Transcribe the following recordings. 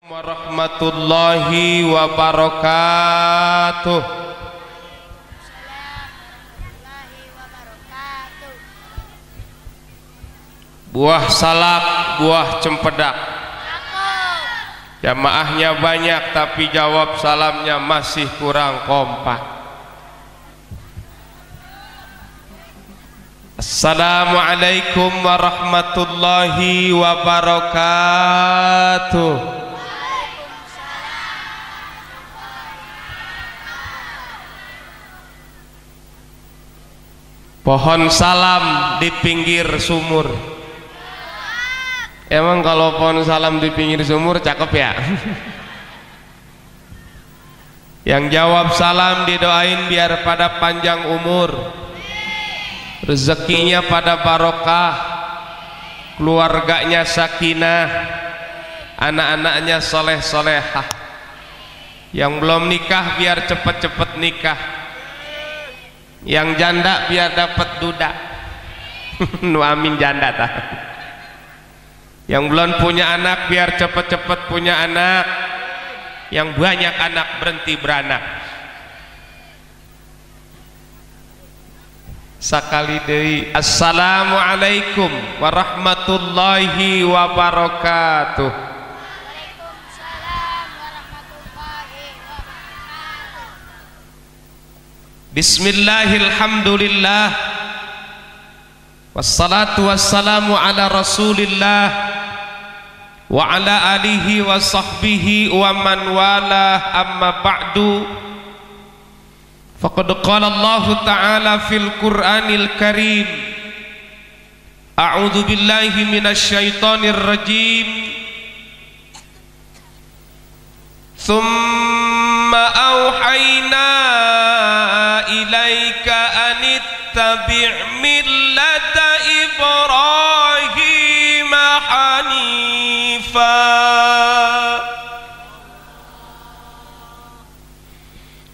Warahmatullahi wabarakatuh. Buah salak, buah cempedak. Jamaahnya banyak tapi jawab salamnya masih kurang kompak. Assalamualaikum warahmatullahi wabarakatuh. Pohon salam di pinggir sumur. Emang kalau pohon salam di pinggir sumur cakep ya? Yang jawab salam didoain biar pada panjang umur, rezekinya pada barokah, keluarganya sakinah, anak-anaknya soleh-solehah. Yang belum nikah biar cepet-cepet nikah, yang janda biar dapat duda. Nu amin janda tah. Yang belum punya anak biar cepet-cepet punya anak, yang banyak anak berhenti beranak. Sakali deui assalamualaikum warahmatullahi wabarakatuh. Bismillahirrahmanirrahim. Wassalatu wassalamu ala rasulillah wa ala alihi wa sahbihi wa man wala, amma ba'du. Faqad qala Allah ta'ala fil Qur'anil Karim, a'udzu billahi minasy syaithanir rajim. Tsumma auhayna ilaika anittabi' millata Ibrahim hanifa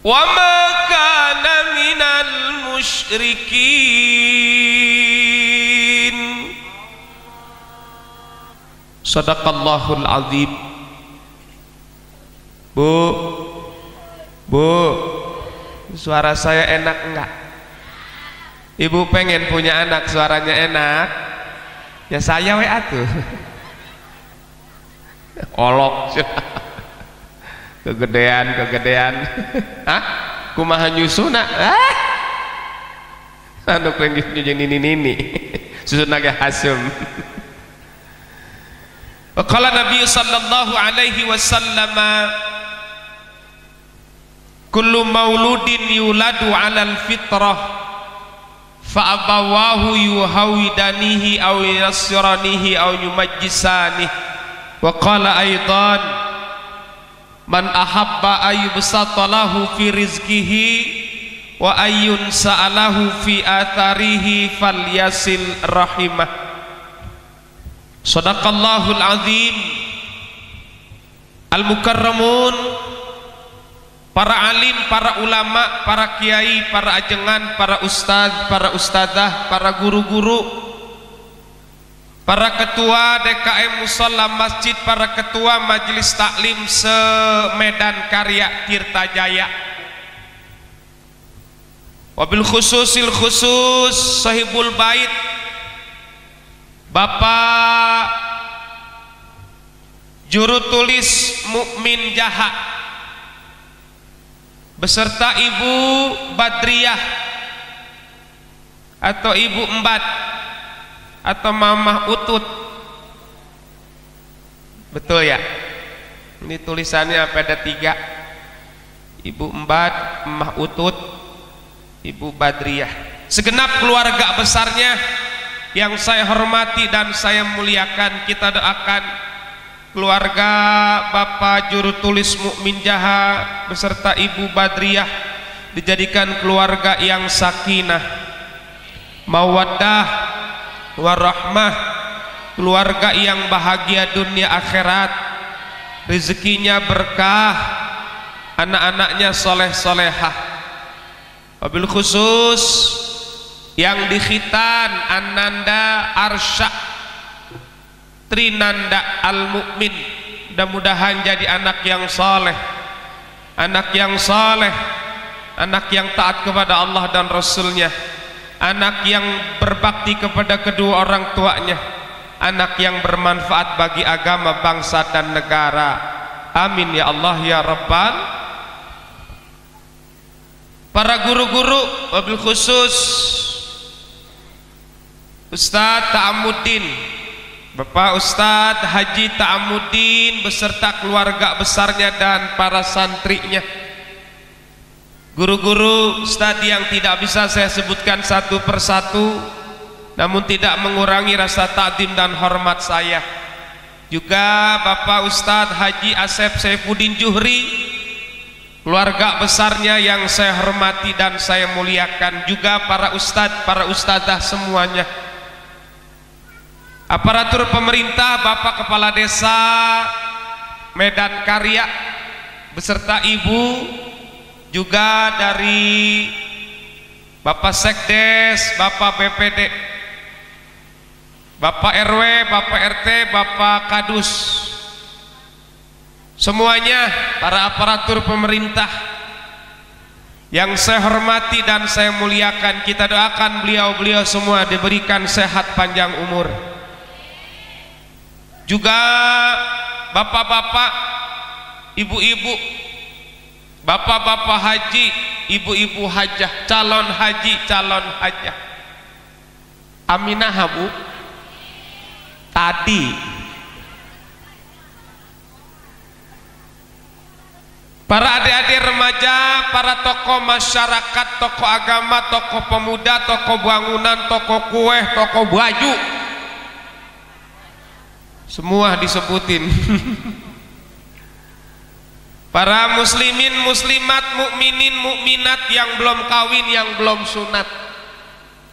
wa ma kana minal musyrikin. Shadaqallahul azim. Bu, suara saya enak enggak? Ibu pengen punya anak suaranya enak? Ya saya we atuh. Olok. Kegedean. Hah? Kumaha nyusuna? Anu pengen jeung nini. Susuna ge hasem. Qala Nabi sallallahu alaihi wasallam, kullu mauludin yuladu 'alal fitrah fa abawahu yuhawidanihi aw yasranihi aw yumajjisanihi. Wa qala aidan, man ahabba ayyubsata lahu fi rizqihi wa ayyun sa'alahu fi atharihi falyasil rahimah. Shadaqallahul azim. Al-mukarramun, para alim, para ulama, para kiai, para ajengan, para ustadz, para ustadzah, para guru-guru, para ketua DKM Musalla Masjid, para ketua majelis taklim se-Medan Karya Tirta Jaya, wabil khususil khusus sahibul bait Bapak juru tulis Mukmin Jaha beserta Ibu Badriyah atau Ibu Embat atau Mamah Utut. Betul ya? Ini tulisannya ada 3. Ibu Embat, Mamah Utut, Ibu Badriyah. Segenap keluarga besarnya yang saya hormati dan saya muliakan, kita doakan keluarga Bapak juru tulis Mukmin Jaha beserta Ibu Badriyah dijadikan keluarga yang sakinah, mawaddah, warahmah, keluarga yang bahagia dunia akhirat, rezekinya berkah, anak-anaknya soleh-solehah. Wabil khusus yang dikhitan Ananda Arsya Trinanda Al Mukmin mudah-mudahan jadi anak yang saleh, anak yang saleh, anak yang taat kepada Allah dan Rasulnya, anak yang berbakti kepada kedua orang tuanya, anak yang bermanfaat bagi agama, bangsa dan negara. Amin ya Allah ya Rabbal. Para guru-guru, wabil khusus Ustadz Ta'amuddin, Bapak Ustadz Haji Ta'amuddin beserta keluarga besarnya dan para santrinya, guru-guru Ustadz yang tidak bisa saya sebutkan satu persatu, namun tidak mengurangi rasa takdim dan hormat saya. Juga Bapak Ustadz Haji Asep Saifuddin Juhri, keluarga besarnya yang saya hormati dan saya muliakan. Juga para ustadz, para ustadzah semuanya, aparatur pemerintah, Bapak Kepala Desa Medan Karya beserta Ibu, juga dari Bapak Sekdes, Bapak BPD, Bapak RW, Bapak RT, Bapak Kadus, semuanya para aparatur pemerintah yang saya hormati dan saya muliakan. Kita doakan beliau-beliau semua diberikan sehat panjang umur. Juga bapak-bapak, ibu-ibu, bapak-bapak haji, ibu-ibu hajah, calon haji, calon hajah. Aminah Bu, tadi para adik-adik remaja, para tokoh masyarakat, tokoh agama, tokoh pemuda, tokoh bangunan, tokoh kue, tokoh baju, semua disebutin. Para muslimin, muslimat, mukminin, mukminat yang belum kawin, yang belum sunat,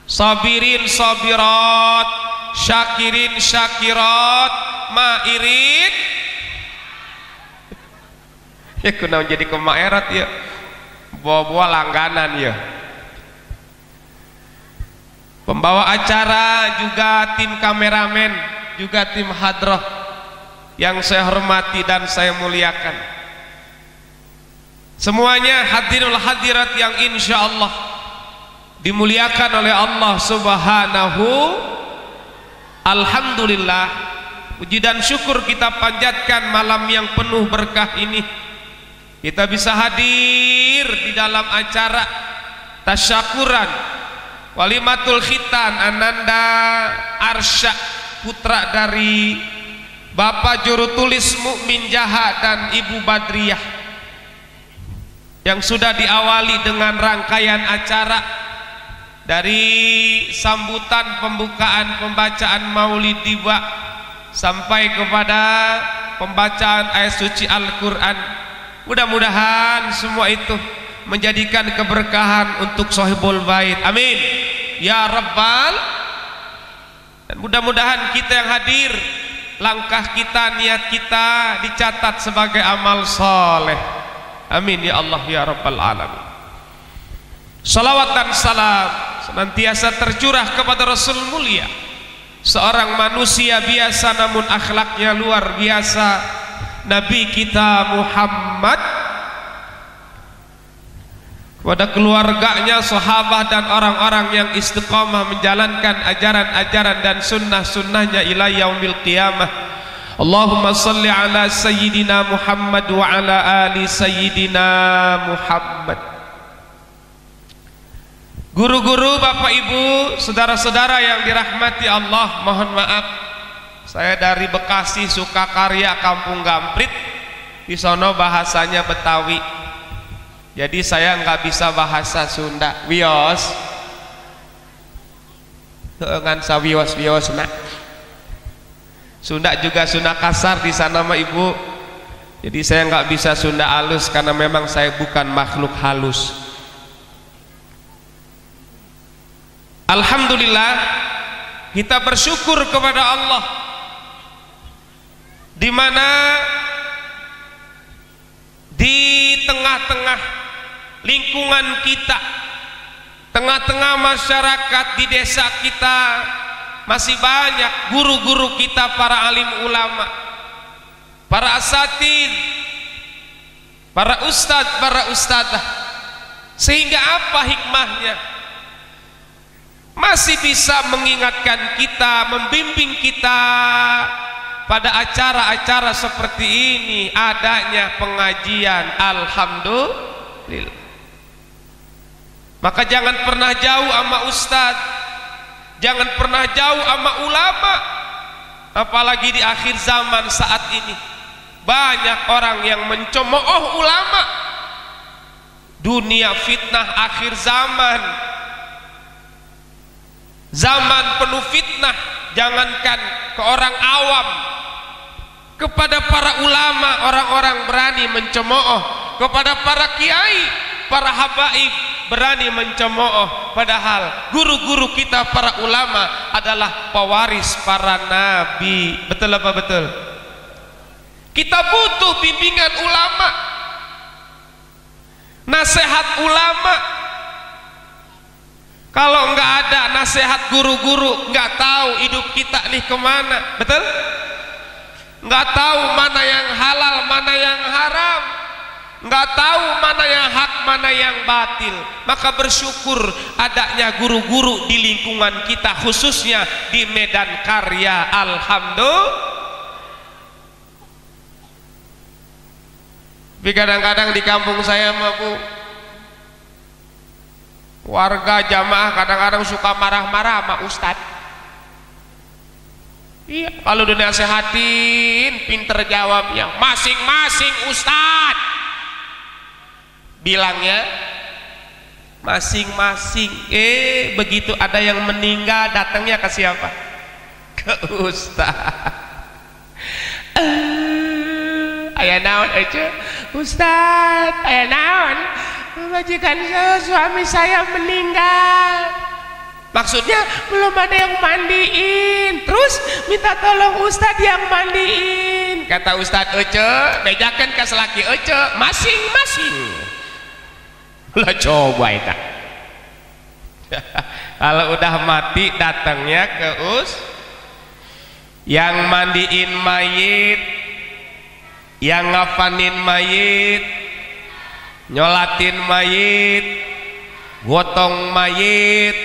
sabirin, sabirat, syakirin, syakirat, mairin. Ya kuna jadi kemairat ya, bawa-bawa langganan ya. Pembawa acara, juga tim kameramen, juga tim hadroh yang saya hormati dan saya muliakan. Semuanya hadirul hadirat yang insya Allah dimuliakan oleh Allah Subhanahu. Alhamdulillah, puji dan syukur kita panjatkan malam yang penuh berkah ini. Kita bisa hadir di dalam acara tasyakuran walimatul khitan Ananda Arsya, putra dari Bapak Juru Tulis Mukmin Jaha dan Ibu Badriyah, yang sudah diawali dengan rangkaian acara dari sambutan pembukaan pembacaan Maulid Tiba sampai kepada pembacaan ayat suci Al-Quran. Mudah-mudahan semua itu menjadikan keberkahan untuk sahibul bait. Amin ya Rabbal. Dan mudah-mudahan kita yang hadir, langkah kita, niat kita dicatat sebagai amal soleh. Amin ya Allah ya Rabbal alamin. Salawat dan salam senantiasa tercurah kepada Rasul mulia, seorang manusia biasa namun akhlaknya luar biasa, Nabi kita Muhammad, kepada keluarganya, sahabat dan orang-orang yang istiqamah menjalankan ajaran-ajaran dan sunnah-sunnahnya ila yaumil qiyamah. Allahumma salli ala sayyidina Muhammad wa ala ali sayyidina Muhammad. Guru-guru, Bapak Ibu, saudara-saudara yang dirahmati Allah, mohon maaf, saya dari Bekasi Sukakarya, Kampung Gamprit, di sono bahasanya Betawi, jadi saya nggak bisa bahasa Sunda. Wios dengan sawios-wios nak. Sunda juga Sunda kasar di sana mah Ibu, jadi saya nggak bisa Sunda halus karena memang saya bukan makhluk halus. Alhamdulillah, kita bersyukur kepada Allah di mana di tengah-tengah lingkungan kita, tengah-tengah masyarakat, di desa kita masih banyak guru-guru kita, para alim ulama para asatid, para ustadz, para ustadzah. Sehingga apa hikmahnya? Masih bisa mengingatkan kita, membimbing kita pada acara-acara seperti ini, adanya pengajian. Alhamdulillah. Maka jangan pernah jauh sama ustadz, jangan pernah jauh sama ulama. Apalagi di akhir zaman saat ini, banyak orang yang mencemooh ulama. Dunia fitnah akhir zaman, zaman penuh fitnah. Jangankan ke orang awam, kepada para ulama orang-orang berani mencemooh, kepada para kiai, para habaib berani mencemooh. Padahal guru-guru kita para ulama adalah pewaris para nabi. Betul apa betul? Kita butuh bimbingan ulama, nasihat ulama. Kalau nggak ada nasihat guru-guru, nggak tahu hidup kita nih kemana. Betul? Nggak tahu mana yang halal, mana yang haram, nggak tahu mana yang hak, mana yang batil. Maka bersyukur adanya guru-guru di lingkungan kita, khususnya di medan karya. Alhamdulillah. Tapi kadang-kadang di kampung saya mah Bu, warga jamaah kadang-kadang suka marah-marah sama ustadz. Iya, kalau dinasehatin pinter jawabnya, masing-masing ustadz. Bilangnya masing-masing. Begitu ada yang meninggal, datangnya ke siapa? Ke ustadz. Aya naon aja, ustadz, aya naon? Majikan saya, suami saya meninggal. Maksudnya belum ada yang mandiin, terus minta tolong ustadz yang mandiin. Kata ustadz Ece, bejakan ke selaki Ece, masing-masing. Lah coba itu. Kalau udah mati datangnya ke yang mandiin mayit, yang ngafanin mayit, nyolatin mayit, gotong mayit.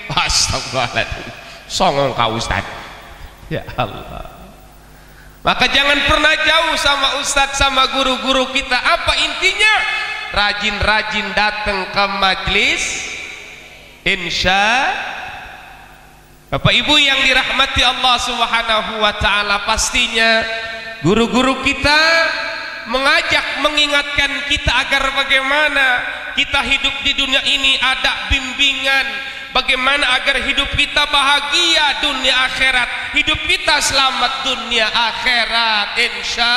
Astagfirullahaladzim, songong kau ustad. Ya Allah. Maka jangan pernah jauh sama ustadz, sama guru-guru kita. Apa intinya? Rajin-rajin datang ke majlis. Insya Bapak Ibu yang dirahmati Allah Subhanahu wa ta'ala, pastinya guru-guru kita mengajak, mengingatkan kita agar bagaimana kita hidup di dunia ini ada bimbingan, bagaimana agar hidup kita bahagia dunia akhirat, hidup kita selamat dunia akhirat. Insya.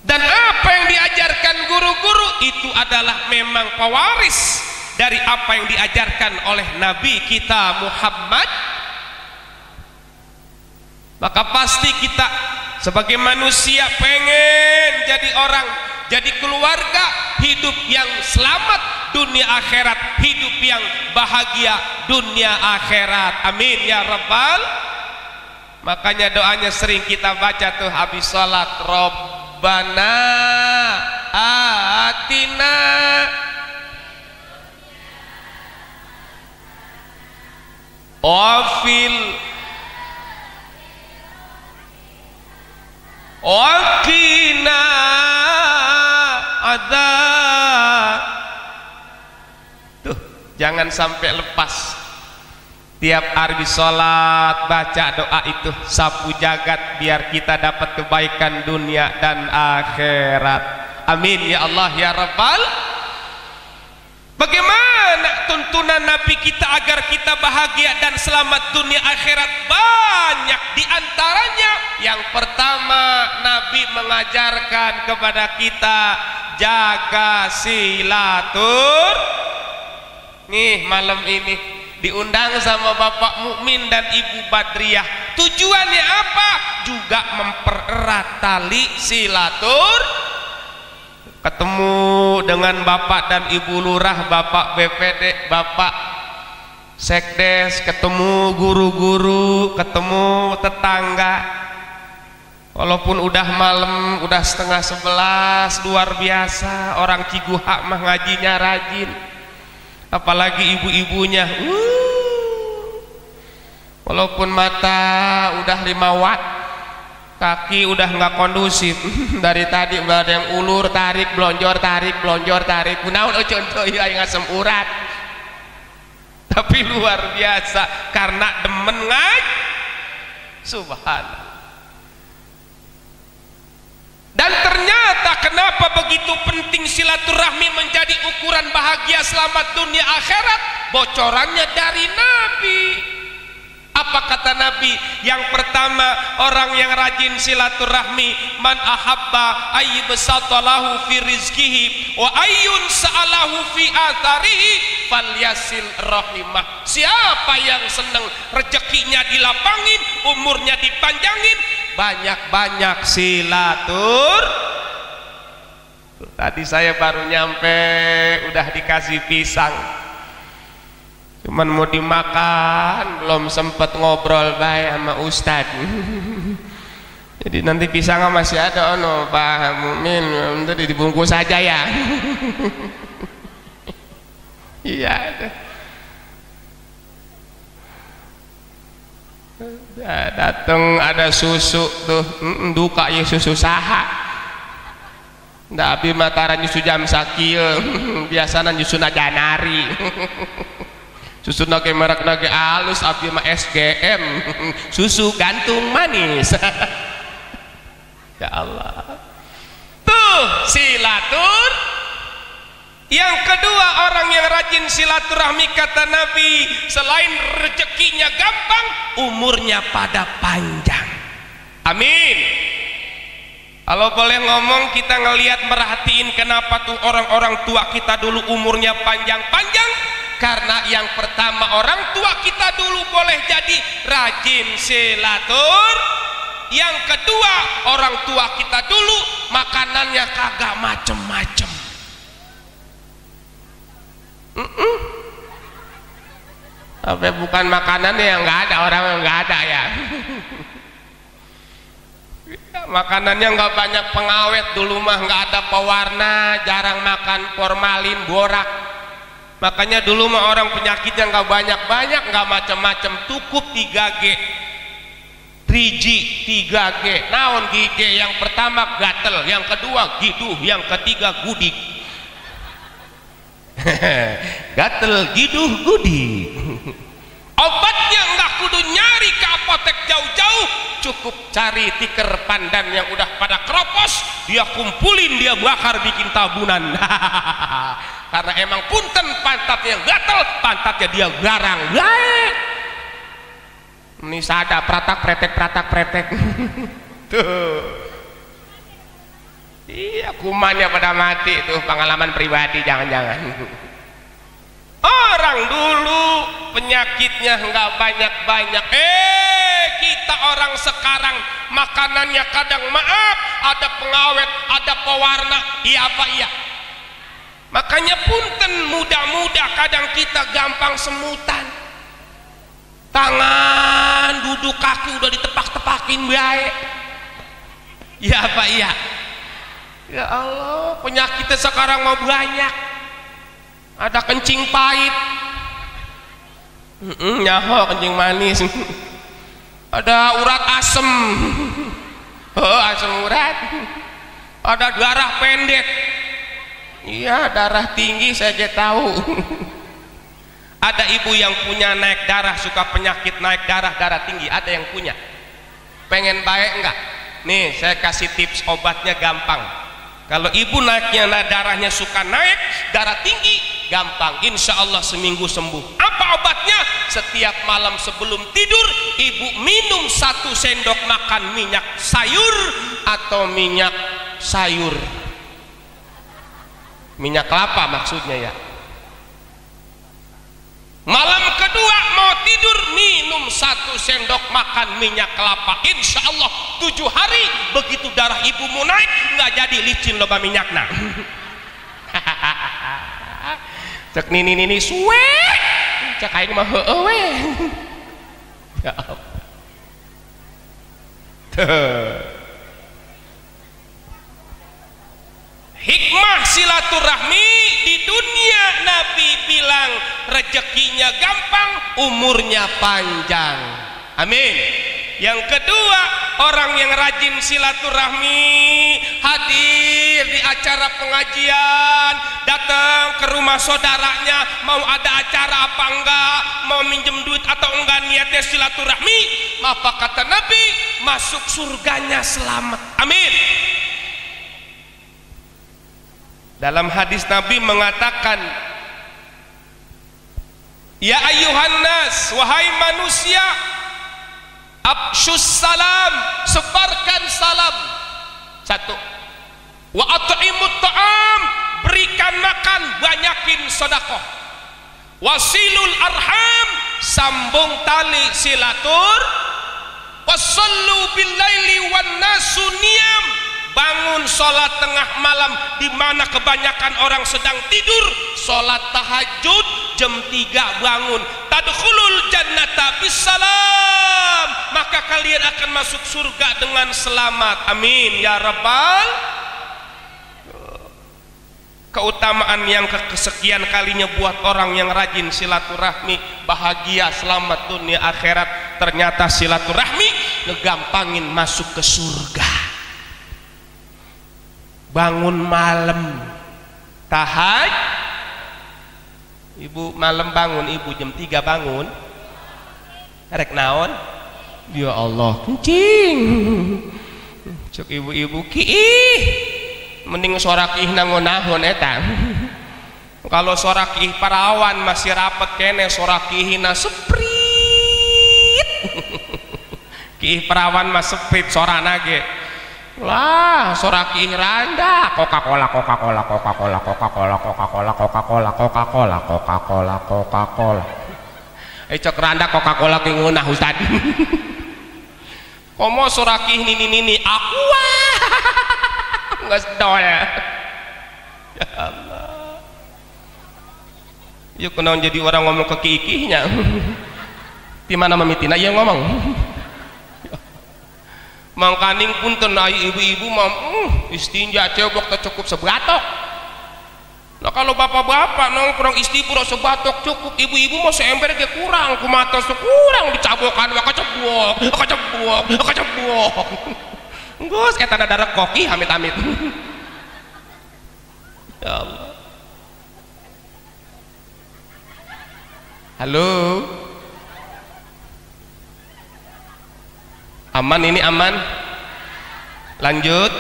Dan apa yang diajarkan guru-guru itu adalah memang pewaris dari apa yang diajarkan oleh Nabi kita Muhammad. Maka pasti kita sebagai manusia pengen jadi orang, jadi keluarga, hidup yang selamat dunia akhirat, hidup yang bahagia dunia akhirat. Amin ya rabbal. Makanya doanya sering kita baca tuh habis sholat, Rabbana atina wafil waqina adzab. Tuh, jangan sampai lepas. Tiap hari sholat baca doa itu, sapu jagat biar kita dapat kebaikan dunia dan akhirat. Amin ya Allah ya Rabbal. Bagaimana tuntunan Nabi kita agar kita bahagia dan selamat dunia akhirat? Banyak diantaranya. Yang pertama, Nabi mengajarkan kepada kita jaga silatur. Nih malam ini diundang sama Bapak Mukmin dan Ibu Badriah. Tujuannya apa? Juga mempererat tali silatur. Ketemu dengan Bapak dan Ibu Lurah, Bapak BPD, Bapak sekdes, ketemu guru-guru, ketemu tetangga. Walaupun udah malam, udah setengah 11, luar biasa orang Ciguha mah ngajinya rajin, apalagi ibu-ibunya. Walaupun mata udah 5 watt, kaki udah nggak kondusif. Dari tadi udah ada yang ulur tarik blonjor tarik blonjor tarik. Kunaon contoh ya yang ngasem urat. Tapi luar biasa karena demen ngaji. Subhanallah. Dan ternyata kenapa begitu penting silaturahmi menjadi ukuran bahagia selamat dunia akhirat? Bocorannya dari Nabi. Apa kata Nabi? Yang pertama, orang yang rajin silaturahmi, man ahabba ayyibsatalahu fi rizkihi wa ayyun sa'alahu fi atharihi falyasil rahimah. Siapa yang senang rezekinya dilapangin, umurnya dipanjangin, banyak-banyak silatur. Tadi saya baru nyampe udah dikasih pisang, cuman mau dimakan, belum sempet ngobrol baik sama Ustad. Jadi nanti pisangnya masih ada, ono Pak Mumin, nanti dibungkus saja ya. Iya. Datang ada susu tuh, duka ya susu saha. Nggak abi mataran susu jam sakil, biasanya susu najanari. Susu nage merek nage alus, abdi mah SGM, susu gantung manis. Ya Allah. Tuh silatur. Yang kedua, orang yang rajin silaturahmi kata Nabi, selain rezekinya gampang, umurnya pada panjang. Amin. Kalau boleh ngomong, kita ngelihat merhatiin kenapa tuh orang-orang tua kita dulu umurnya panjang-panjang. Karena yang pertama, orang tua kita dulu boleh jadi rajin silatur. Yang kedua, orang tua kita dulu makanannya kagak macem-macem. Apa bukan makanannya yang nggak ada, orang yang nggak ada ya. Makanannya nggak banyak pengawet dulu mah, nggak ada pewarna, jarang makan formalin, borak. Makanya dulu mah orang penyakitnya nggak banyak-banyak, nggak macam-macam, cukup 3G, 3G, 3G. Naon G yang pertama gatel, yang kedua giduh, yang ketiga gudik. Gatel, giduh, gudik. Obatnya nggak kudu nyari ke apotek jauh-jauh, cukup cari tikar pandan yang udah pada keropos, dia kumpulin, dia bakar, bikin tabunan. Karena emang punten pantatnya gatel, pantatnya dia garang. Ini sada pratak pretek. Tuh. Iya, kumannya pada mati tuh, pengalaman pribadi, jangan-jangan. Orang dulu penyakitnya nggak banyak-banyak. Kita orang sekarang makanannya kadang maaf, ada pengawet, ada pewarna. Iya apa iya? Makanya punten, muda-muda kadang kita gampang semutan. Tangan, duduk, kaki udah ditepak-tepakin baik. Iya apa iya? Ya Allah, penyakitnya sekarang mau banyak. Ada kencing pahit, nyaho kencing manis. Ada urat asem, asem urat. Ada darah pendek. Iya, darah tinggi saya tahu. Ada ibu yang punya naik darah, suka penyakit naik darah, darah tinggi. Ada yang punya. Pengen baik enggak? Nih saya kasih tips obatnya gampang. Kalau ibu naiknya darahnya suka naik, darah tinggi, gampang, insya Allah seminggu sembuh. Apa obatnya? Setiap malam sebelum tidur, ibu minum 1 sendok makan minyak sayur atau minyak sayur, minyak kelapa maksudnya ya. Malam kedua mau tidur, minum 1 sendok makan minyak kelapa. Insya Allah 7 hari begitu darah ibumu naik, nggak jadi licin loba minyakna. Cek nini suwe, cek aing mah heueuh we. Ya Allah. Hikmah silaturahmi di dunia, Nabi bilang rezekinya gampang, umurnya panjang. Amin. Yang kedua, orang yang rajin silaturahmi, hadir di acara pengajian, datang ke rumah saudaranya, mau ada acara apa enggak, mau minjem duit atau enggak, niatnya silaturahmi, apa kata Nabi, masuk surganya selamat. Amin. Dalam hadis Nabi mengatakan, ya ayyuhan nas, wahai manusia, afsyus salam, sebarkan salam. Satu, wa at'imut ta'am, berikan makan, banyakin sedekah. Wasilul arham, sambung tali silatur. Wasallu bil laili wan nasu niyam, bangun sholat tengah malam di mana kebanyakan orang sedang tidur, sholat tahajud jam 3 bangun. Tadkhulul jannata bisalam, maka kalian akan masuk surga dengan selamat. Amin ya rabbal. Keutamaan yang kesekian kalinya buat orang yang rajin silaturahmi, bahagia selamat dunia akhirat. Ternyata silaturahmi ngegampangin masuk ke surga. Bangun malam tahajud, ibu malam bangun, ibu jam 3 bangun, rek naon, ya Allah kencing, cek ibu-ibu kiih, mending suara kiih nangon-nahon eta. Kalau suara kiih parawan masih rapet kene, suara kiih na seprit. Kiih parawan mas seprit suara nage. Lah suara kiih randa, Coca-Cola, Coca-Cola, Coca-Cola, Coca-Cola, Coca-Cola, Coca-Cola, Coca-Cola, Coca-Cola, Coca-Cola. Cok randa Coca-Cola ki ngeunah Ustad. Komo suara kiih nini aku wah. Nggak sedol. Ya Allah. Yuk kenaun jadi orang ngomong ke kiih-kiihnya. Di mana mamitina yang ngomong. Mangkaning punten ayu ibu-ibu mam istinja cebok tak cukup sebatok. Nah kalau bapak-bapak nongkrong istibro sebatok cukup, ibu-ibu mau seember ke kurang, kumata sekurang dicabokan kecebok. Nggus eta dadak koki amit-amit. Ya Allah. Halo. Aman ini aman. Lanjut.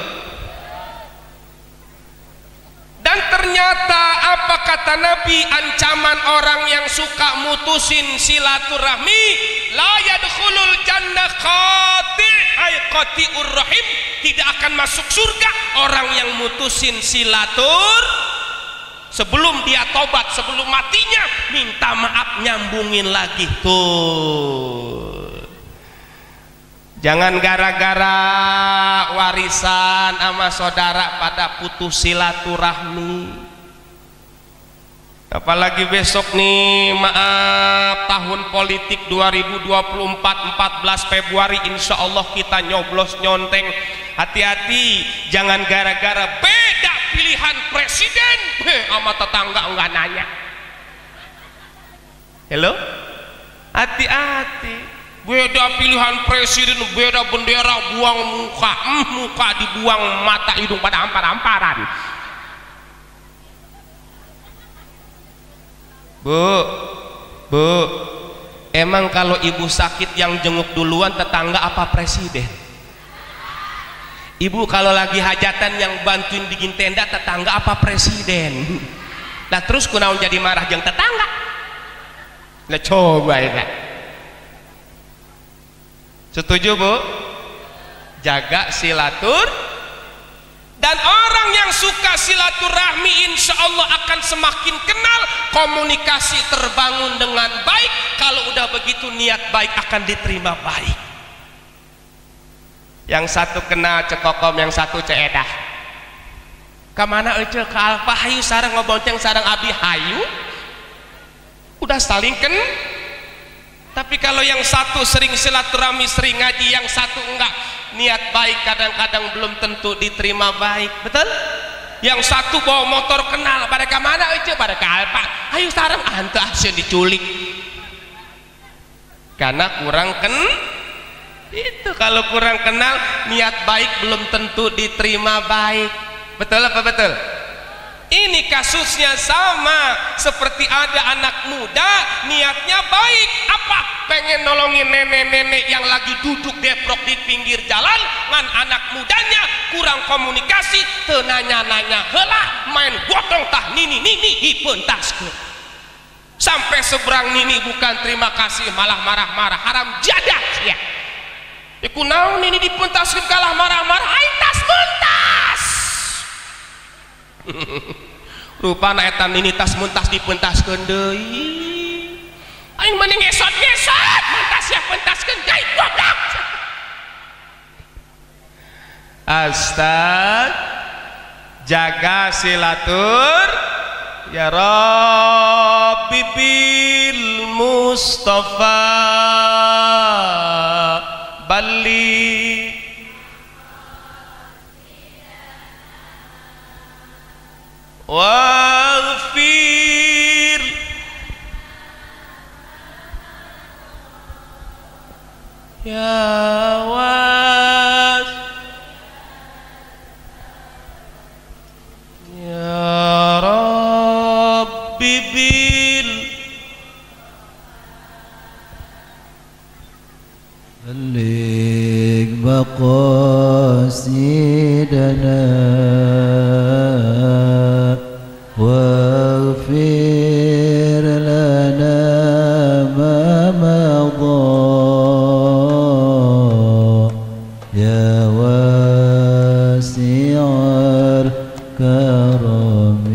Dan ternyata apa kata Nabi, ancaman orang yang suka mutusin silaturahmi, la yadkhulul jannah qati' ay qati'ur rahim, tidak akan masuk surga orang yang mutusin silatur. Sebelum dia tobat, sebelum matinya minta maaf, nyambungin lagi. Tuh, jangan gara-gara warisan sama saudara pada putus silaturahmi. Apalagi besok nih, maaf, tahun politik 2024 14 Februari insya Allah kita nyoblos nyonteng. Hati-hati, jangan gara-gara beda pilihan presiden sama tetangga enggak nanya. Hello, hati-hati, beda pilihan presiden, beda bendera, buang muka, muka dibuang, mata hidung pada ampar-amparan. Bu, emang kalau ibu sakit yang jenguk duluan tetangga apa presiden? Ibu kalau lagi hajatan yang bantuin bikin tenda tetangga apa presiden? Nah terus kunaon jadi marah jeung tetangga? Nah coba ya. Setuju Bu? Jaga silatur. Dan orang yang suka silaturahmi insya Allah akan semakin kenal, komunikasi terbangun dengan baik. Kalau udah begitu niat baik akan diterima baik. Yang satu kenal cekokom, yang satu ceedah. Kemana ece ke Alfa Hayu sarang ngobonceng sarang Abi Hayu? Udah udah saling tapi kalau yang satu sering silaturahmi, sering ngaji, yang satu enggak, niat baik kadang-kadang belum tentu diterima baik, betul? Yang satu bawa motor kenal, pada ke mana aja, pada ke Pak, ayo sekarang ante asyik diculik, karena kurang itu. Kalau kurang kenal, niat baik belum tentu diterima baik, betul apa betul? Ini kasusnya sama seperti ada anak muda niatnya baik, apa? Pengen nolongin nenek-nenek yang lagi duduk deprok di pinggir jalan, ngan anak mudanya kurang komunikasi, tenanya-nanya helah main gotong tah nini dipentaskeun. Sampai seberang nini bukan terima kasih malah marah-marah, haram jadah ya. Iku naon nini dipentaskeun kalah marah-marah, aing tas mentas. Rupana etan ini tas muntas dipentaskeun deui. Aing mending ngesot-ngesot, muntas ya pentaskeun deui goblok. Astag, jaga silatur ya Rabbi bil Mustafa Bali. Waghfir ya was ya Rabbi bil balik maqasidana واغفر لنا ما مضى يا واسع الكرم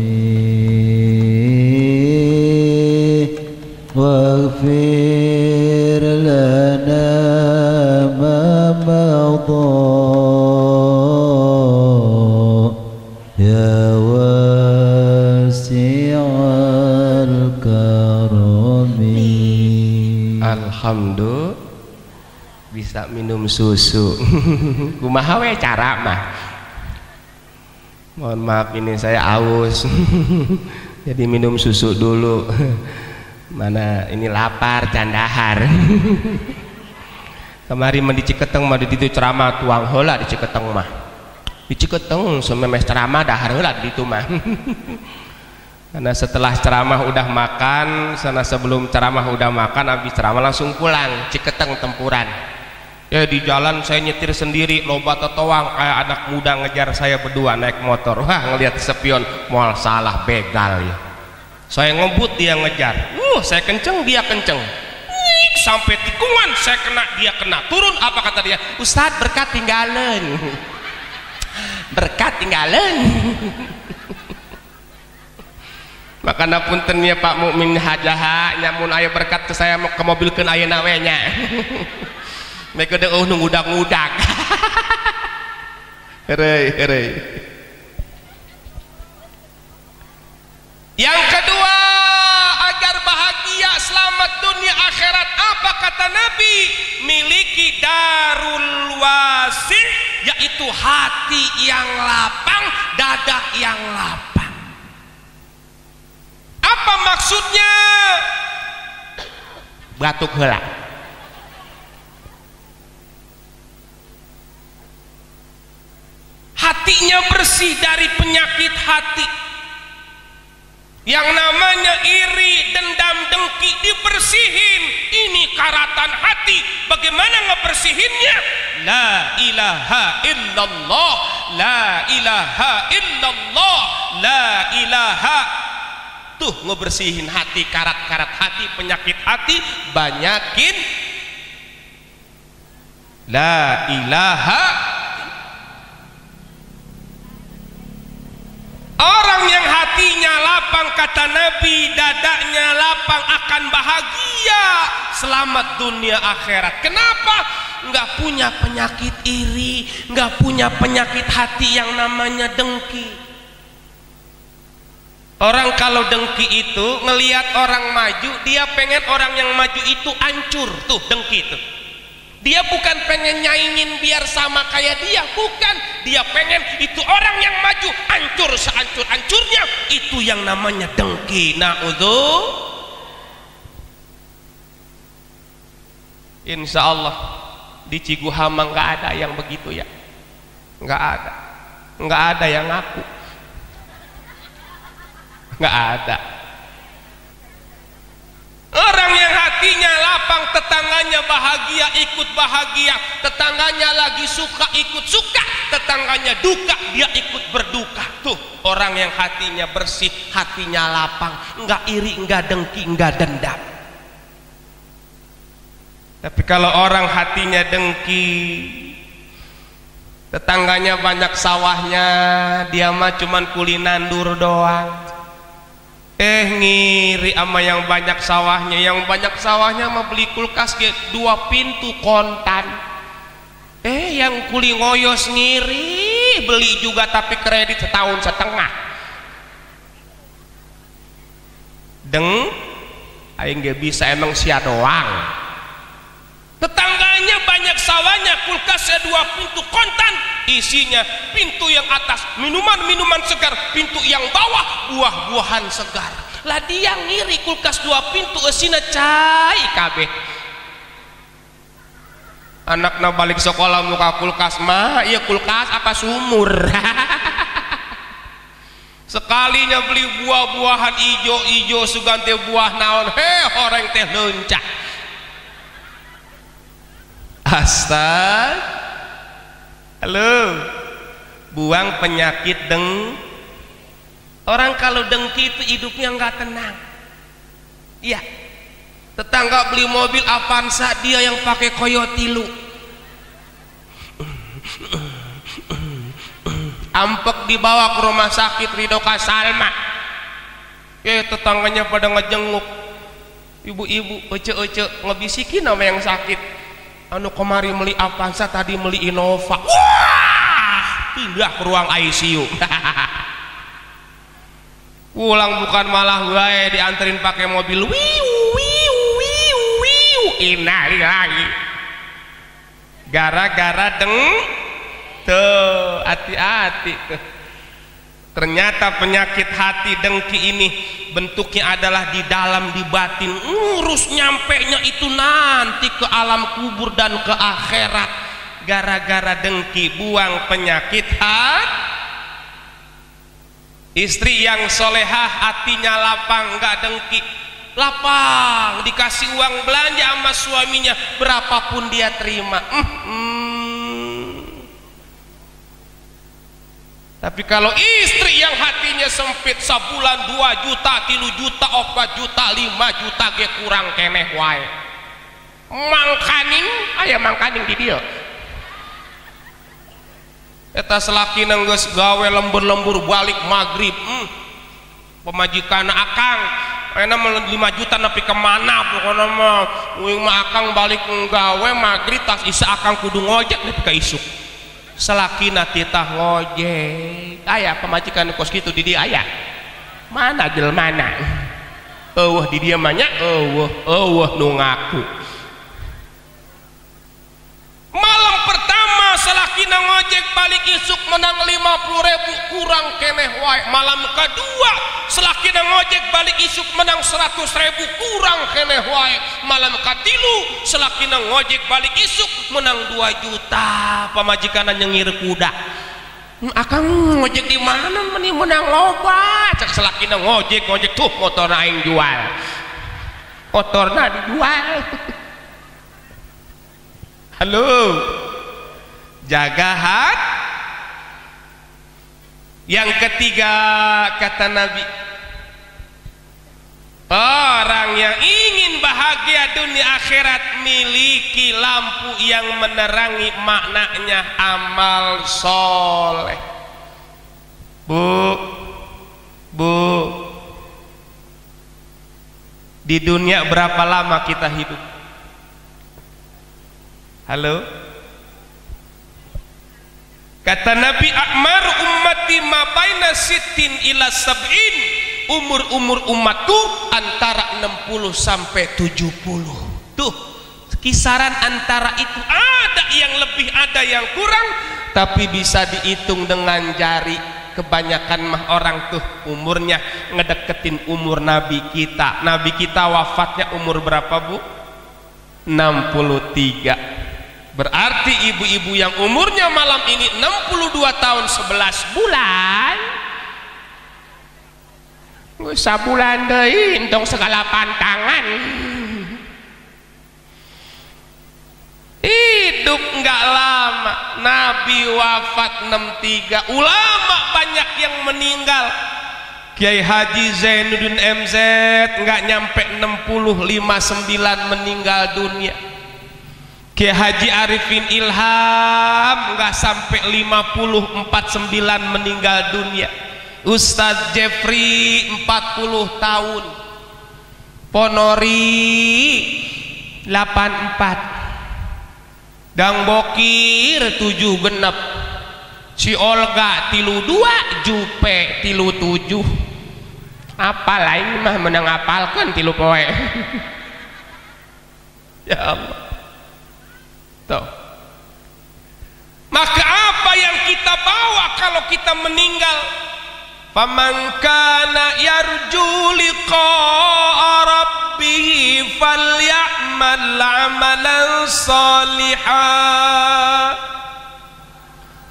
واغفر لنا ما مضى يا Alhamdulillah bisa minum susu. Kumaha we cara mah. Mohon maaf ini saya aus. Jadi minum susu dulu. Mana ini lapar candahar. Kemarin mah di Ciketeng mah di ditu ceramah tuang heula di Ciketeng mah. Di Ciketeng sememes ceramah dahar heula di ditu mah. Karena setelah ceramah udah makan, sana sebelum ceramah udah makan, habis ceramah langsung pulang, Ciketeng tempuran. Ya di jalan saya nyetir sendiri, loba totoang kayak anak muda ngejar saya berdua naik motor. Wah ngelihat spion, moal salah begal ya. Saya ngebut dia ngejar, saya kenceng dia kenceng. Sampai tikungan saya kena dia kena. Turun apa kata dia? Ustadz berkat tinggalan. Berkat tinggalan. Makanya puntennya Pak Mukmin hajaha nyamun aya berkat ke saya ke mobil ke ayeuna we nya. Mereka udah ngudak-ngudak. Herei. Yang kedua, agar bahagia selamat dunia akhirat, apa kata Nabi? Miliki darul wasi, yaitu hati yang lapang, dada yang lapang. Apa maksudnya? Batuk heula. Hatinya bersih dari penyakit hati. Yang namanya iri, dendam, dengki dibersihin. Ini karatan hati. Bagaimana ngebersihinnya? La ilaha illallah, la ilaha illallah, la ilaha. Tuh ngebersihin hati, karat-karat hati, penyakit hati, banyakin la ilaha. Orang yang hatinya lapang kata Nabi, dadanya lapang akan bahagia selamat dunia akhirat. Kenapa? Nggak punya penyakit iri, nggak punya penyakit hati yang namanya dengki. Orang kalau dengki itu ngelihat orang maju, dia pengen orang yang maju itu hancur. Tuh dengki itu. Dia bukan pengen nyaingin biar sama kayak dia, bukan. Dia pengen itu orang yang maju hancur sehancur-hancurnya. Itu yang namanya dengki. Na'udzu. Insya Allah di Ciguhama nggak ada yang begitu ya, nggak ada yang ngaku, nggak ada. Orang yang hatinya lapang, tetangganya bahagia ikut bahagia, tetangganya lagi suka ikut suka, tetangganya duka dia ikut berduka. Tuh orang yang hatinya bersih, hatinya lapang, nggak iri, nggak dengki, nggak dendam. Tapi kalau orang hatinya dengki, tetangganya banyak sawahnya, dia mah cuman kuli nandur doang. Ngiri sama yang banyak sawahnya. Yang banyak sawahnya mah beli kulkas 2 pintu kontan. Yang kuli ngoyos ngiri, beli juga tapi kredit 1,5 tahun. Aing gak bisa, emang sia doang. Tetangganya banyak sawahnya, kulkasnya 2 pintu kontan, isinya pintu yang atas minuman-minuman segar, pintu yang bawah buah-buahan segar. Lah dia ngiri kulkas 2 pintu esina cai kabeh. Anakna balik sekolah muka kulkas mah, iya kulkas apa sumur. Sekalinya beli buah-buahan ijo-ijo sugante buah naon, horeng teh lencah. Halo, buang penyakit orang kalau dengki itu hidupnya nggak tenang. Iya, tetangga beli mobil Avanza, dia yang pakai Koyotilu, ampek dibawa ke rumah sakit Ridho Kasalma. Tetangganya pada ngejenguk, ibu-ibu, ece-ece ngebisikin nama yang sakit. Anu kemari meli Avanza, tadi meli Innova. Wah, pindah ke ruang ICU. Pulang bukan malah gue dianterin pakai mobil. Innalillahi. Gara-gara tuh hati-hati tuh. Ternyata penyakit hati dengki ini bentuknya adalah di dalam, di batin. Urus nyampenya itu nanti ke alam kubur dan ke akhirat. Gara-gara dengki, buang penyakit hati. Istri yang solehah hatinya lapang, nggak dengki, lapang, dikasih uang belanja sama suaminya berapapun dia terima. Tapi kalau istri yang hatinya sempit, sebulan 2 juta, 3 juta, 4 juta, 5 juta ge kurang keneh wae. Mangkaning, aya mangkaning di dia. Eta selakina geus gawe lembur-lembur balik magrib. Pemajikan akang, enak 5 juta nepi kemana pokoknya mah. Uing mah akang balik gawe magrib tas isa akang kudu ngojek nepi ka isuk. Selakina titah ngojek, ayah pemajikan kos gitu di dia ayah mana jelmana di dia banyak nu ngaku. Malam pertama selakina ngojek balik isuk menang 50.000 kurang keneh wae. Malam kedua selakina ngojek balik isuk menang 100.000 kurang keneh wae. Malam katilu selakina ngojek balik isuk menang 2 juta. Pamajikan nyengir kuda. Akang ngojek di mana meni menang loba? Cek selakina ngojek tuh motor aing jual. Motorna dijual. Halo, jaga hati. Yang ketiga kata Nabi, orang yang ingin bahagia dunia akhirat miliki lampu yang menerangi, maknanya amal soleh. Bu, di dunia berapa lama kita hidup? Halo, kata Nabi, akmar ummati ma baina sittin ila sab'in, umur umatku antara 60 sampai 70. Tuh, kisaran antara itu, ada yang lebih, ada yang kurang, tapi bisa dihitung dengan jari. Kebanyakan mah orang tuh umurnya ngedeketin umur Nabi kita. Nabi kita wafatnya umur berapa, Bu? 63. Berarti ibu-ibu yang umurnya malam ini 62 tahun 11 bulan, sabulan deui entong segala pantangan. Hidup enggak lama, Nabi wafat 63, ulama banyak yang meninggal. Kiai Haji Zainuddin MZ enggak nyampe 60, 59 meninggal dunia. Kiai Haji Arifin Ilham enggak sampai 50, 49 meninggal dunia. Ustadz Jeffrey 40 tahun, Ponori 84, Dang Bokir 7 genep, si Olga 32, Jupe 37. Apal lain mah menang apalkan 3 poe. Ya Allah. Tuh. Maka apa yang kita bawa kalau kita meninggal? Faman kana yarju liqa'a rabbih falyamal 'amalan shalihan,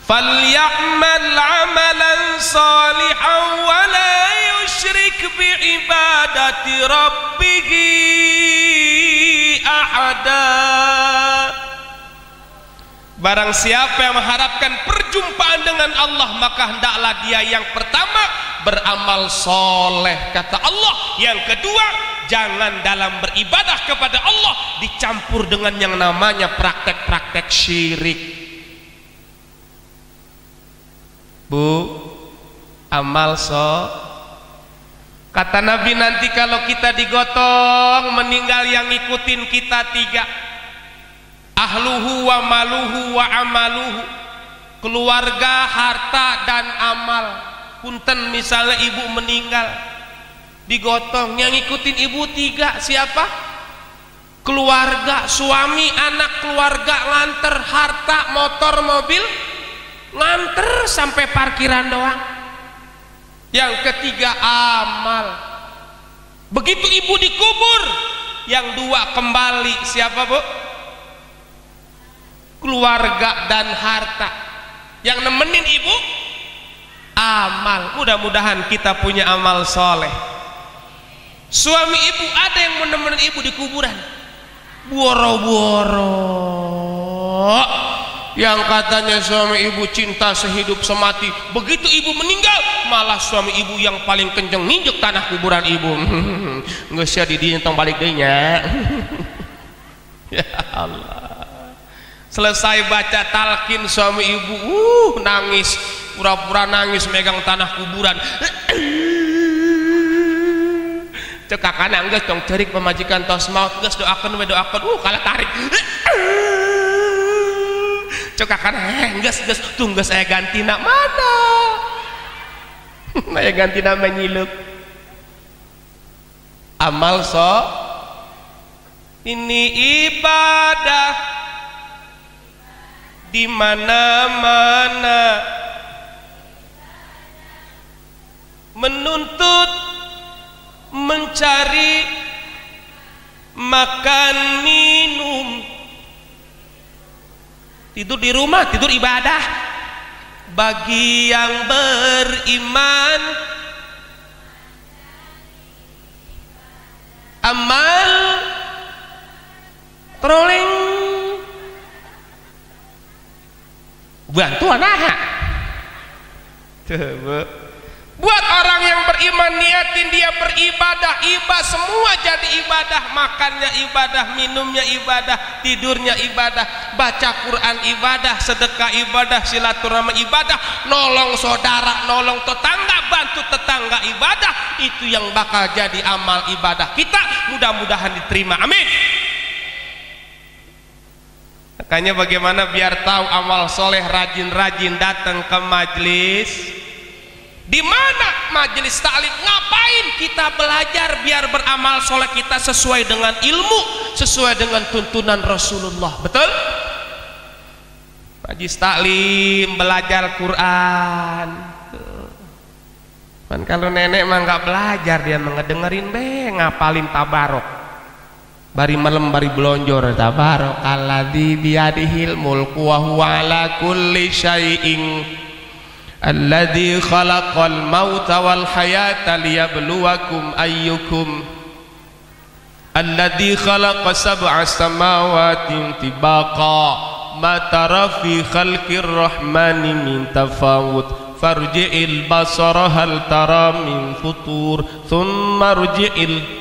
falyamal 'amalan shalihan wa la yusyrik bi ibadati rabbih ahada. Barang siapa yang mengharapkan perjumpaan dengan Allah, maka hendaklah dia yang pertama beramal soleh, kata Allah. Yang kedua, jangan dalam beribadah kepada Allah dicampur dengan yang namanya praktek-praktek syirik. Bu, amal kata Nabi, nanti kalau kita digotong meninggal yang ngikutin kita 3, ahluhu wa maluhu wa amaluhu, keluarga, harta, dan amal. Punten misalnya ibu meninggal digotong, yang ngikutin ibu 3 siapa? Keluarga, suami, anak, keluarga nganter, harta, motor, mobil nganter sampai parkiran doang. Yang ketiga amal. Begitu ibu dikubur, yang 2 kembali siapa, Bu? Keluarga dan harta. Yang nemenin ibu amal. Mudah-mudahan kita punya amal soleh. Suami ibu ada yang menemenin ibu di kuburan, boro-boro, yang katanya suami ibu cinta sehidup semati. Begitu ibu meninggal, malah suami ibu yang paling kenceng nginjek tanah kuburan ibu. Nggak sia didinya tong balik dehnya. Ya Allah. Selesai baca talqin suami ibu nangis, pura-pura nangis megang tanah kuburan. Cek kakana geus tong cerik pemajikan tos maut, geus doakeun we doakeun, kalah tarik. Cek kakana geus tuh geus aya gantina mana? Aya gantina menyiluk. Amal ini ibadah di mana-mana, menuntut, mencari, makan, minum, tidur di rumah, tidur ibadah. Bagi yang beriman, amal trolling bantuan buat orang yang beriman, niatin dia beribadah, semua jadi ibadah. Makannya ibadah, minumnya ibadah, tidurnya ibadah, baca Quran ibadah, sedekah ibadah, silaturahmi ibadah, nolong saudara, nolong tetangga, bantu tetangga ibadah. Itu yang bakal jadi amal ibadah kita. Mudah-mudahan diterima, amin. Makanya bagaimana biar tahu amal soleh, rajin-rajin datang ke majlis Di mana majelis taklim? Ngapain kita belajar biar beramal soleh kita sesuai dengan ilmu, sesuai dengan tuntunan Rasulullah. Betul? Majelis taklim belajar Quran. Kan kalau nenek mah nggak belajar, dia mengedengerin ngapalin tabarok. Bari malam bari belonjor tabarok alladzi biyadihil mulku wa huwa ala kulli syai'in alladzi khalaqal mauta wal hayata liyabluwakum ayyukum alladzi khalaqa sab'a samawati tibaqa ma tara fi khalqir rahmani min tafawut farji'il basara hal tara min futur thumma rji'il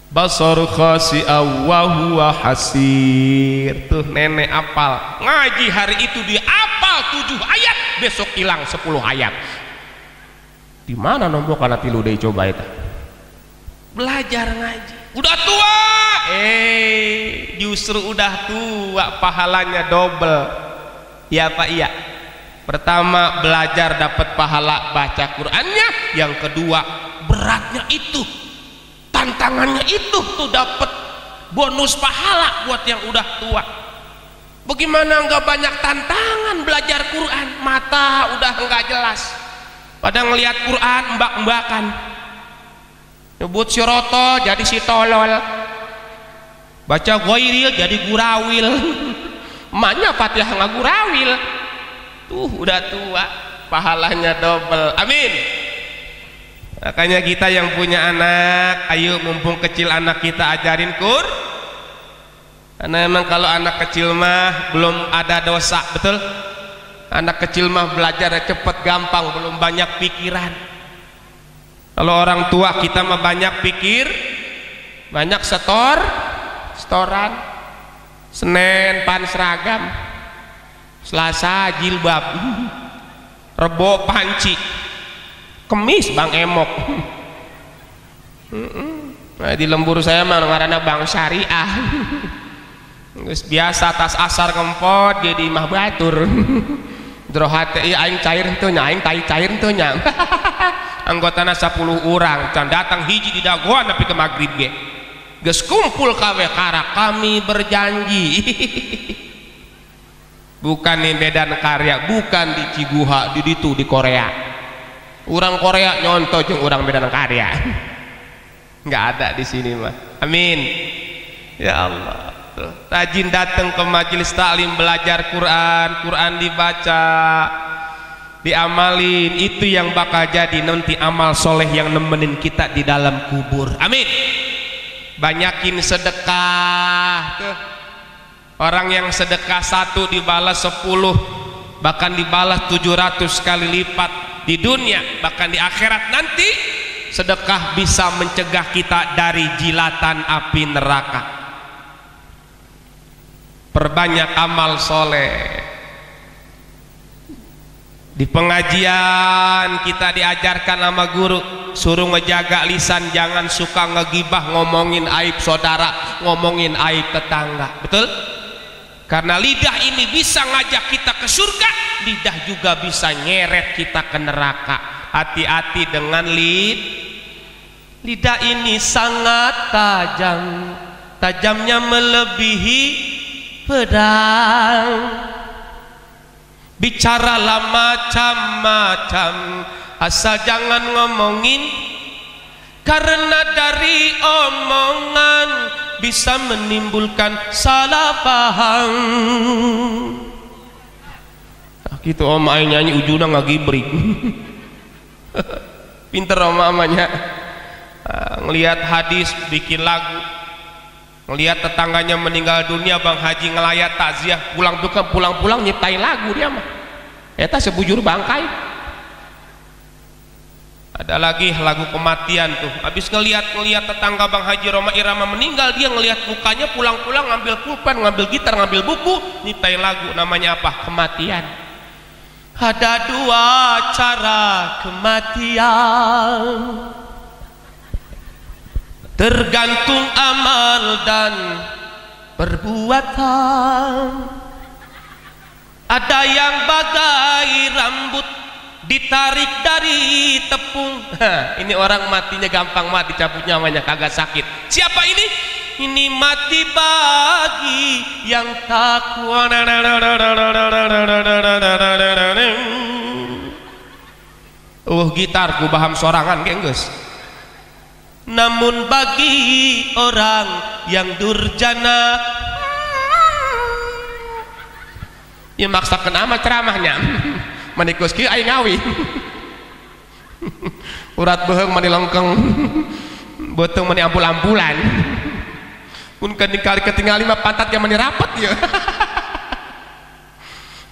basar khasi'a wa huwa hasir. Tuh nenek apal, ngaji hari itu dia apal 7 ayat, besok hilang 10 ayat. Di mana nombok kana tilu deui coba eta? Belajar ngaji. Udah tua, justru udah tua pahalanya double. Ya Pak, iya. Pertama belajar dapat pahala baca Qur'annya, yang kedua beratnya itu, tantangannya itu tuh dapat bonus pahala buat yang udah tua. Bagaimana nggak banyak tantangan belajar Quran? Mata udah nggak jelas, pada ngelihat Quran mbak-mbakan, nyebut si roto jadi si tolol, baca goiril jadi gurawil. Emaknya Fatihah ngagurawil. Tuh udah tua, pahalanya double. Amin. Makanya kita yang punya anak, ayo mumpung kecil anak kita ajarin karena emang kalau anak kecil mah belum ada dosa. Betul? Anak kecil mah belajar cepet gampang, belum banyak pikiran. Kalau orang tua kita mah banyak pikir, banyak setoran. Senin pan seragam, Selasa jilbab, Rebo panci, Kemis Bang Emok. Nah, di lembur saya mah ngaranna Bang Syariah. Geus biasa tas asar kempot jadi mah batur. Drohat ieu aing cair henteu nya, aing tai cair henteu nya. Anggotana 10 urang, can datang hiji di dagoan nepi ke magrib ge. Geus kumpul kawe kara, kami berjanji. Bukan di Medan Karya, bukan di Ciguha, di ditu di Korea. Orang Korea nyontoh jeung orang Medan Karya. Nggak ada di sini mah. Amin. Ya Allah. Tuh, rajin datang ke majelis taklim belajar Quran, Quran dibaca, diamalin, itu yang bakal jadi nanti amal soleh yang nemenin kita di dalam kubur. Amin. Banyakin sedekah. Tuh. Orang yang sedekah 1 dibalas 10, bahkan dibalas 700 kali lipat di dunia, bahkan di akhirat nanti. Sedekah bisa mencegah kita dari jilatan api neraka. Perbanyak amal soleh. Di pengajian kita diajarkan sama guru, suruh ngejaga lisan, jangan suka ngegibah, ngomongin aib saudara, ngomongin aib tetangga. Betul? Karena lidah ini bisa ngajak kita ke surga, lidah juga bisa nyeret kita ke neraka. Hati-hati dengan lidah ini sangat tajam, tajamnya melebihi pedang. Bicaralah macam-macam, asal jangan ngomongin, karena dari omongan bisa menimbulkan salah paham. Nah, gitu om aing nyanyi ujuna ngagibrik. Pinter om amanya. Ngelihat hadis bikin lagu, ngelihat tetangganya meninggal dunia, Bang Haji ngelayat takziah, pulang nyiptain lagu dia mah. Eta sebujur bangkai. Ada lagi lagu kematian tuh. Habis ngelihat tetangga Bang Haji Roma Irama meninggal, dia ngelihat mukanya, pulang ngambil pulpen, ngambil gitar, ngambil buku, nyiptain lagu. Namanya apa? Kematian. Ada 2 cara kematian, tergantung amal dan perbuatan. Ada yang bagai ditarik dari tepung. Ini orang matinya gampang mati, cabut nyawanya kagak sakit. Siapa ini? Ini mati bagi yang takwa. Gitarku baham sorangan genggus. Namun bagi orang yang durjana, ya maksakan amat ceramahnya. Manikus ki aing ngawi. Urat beheung mani lengkeng, beuteung mani ampul-ampulan. Mun kali ketinggali mah pantatnya mani rapat ya.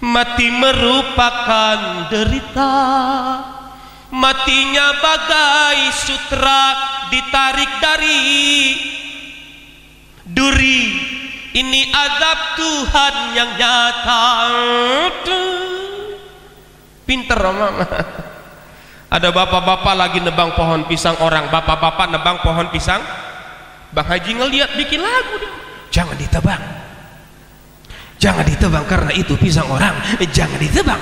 Mati merupakan derita, matinya bagai sutra ditarik dari duri. Ini azab Tuhan yang nyata. Pinter omong. Ada bapak-bapak lagi nebang pohon pisang orang. Bapak-bapak nebang pohon pisang, Bang Haji ngeliat bikin lagu dia. Jangan ditebang, jangan ditebang karena itu pisang orang. Jangan ditebang.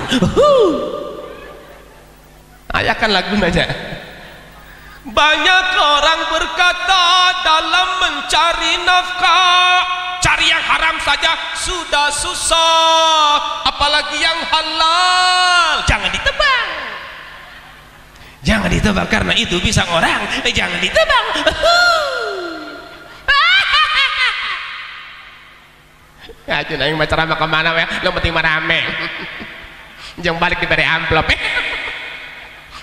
Ayakan lagu aja. Banyak orang berkata dalam mencari nafkah, cari yang haram saja sudah susah, apalagi yang halal. Jangan ditebang, jangan ditebang karena itu pisang orang. Jangan ditebang. Ya cuna yang ceramah kemana ya? Lo penting marame. Jangan balik diberi amplop.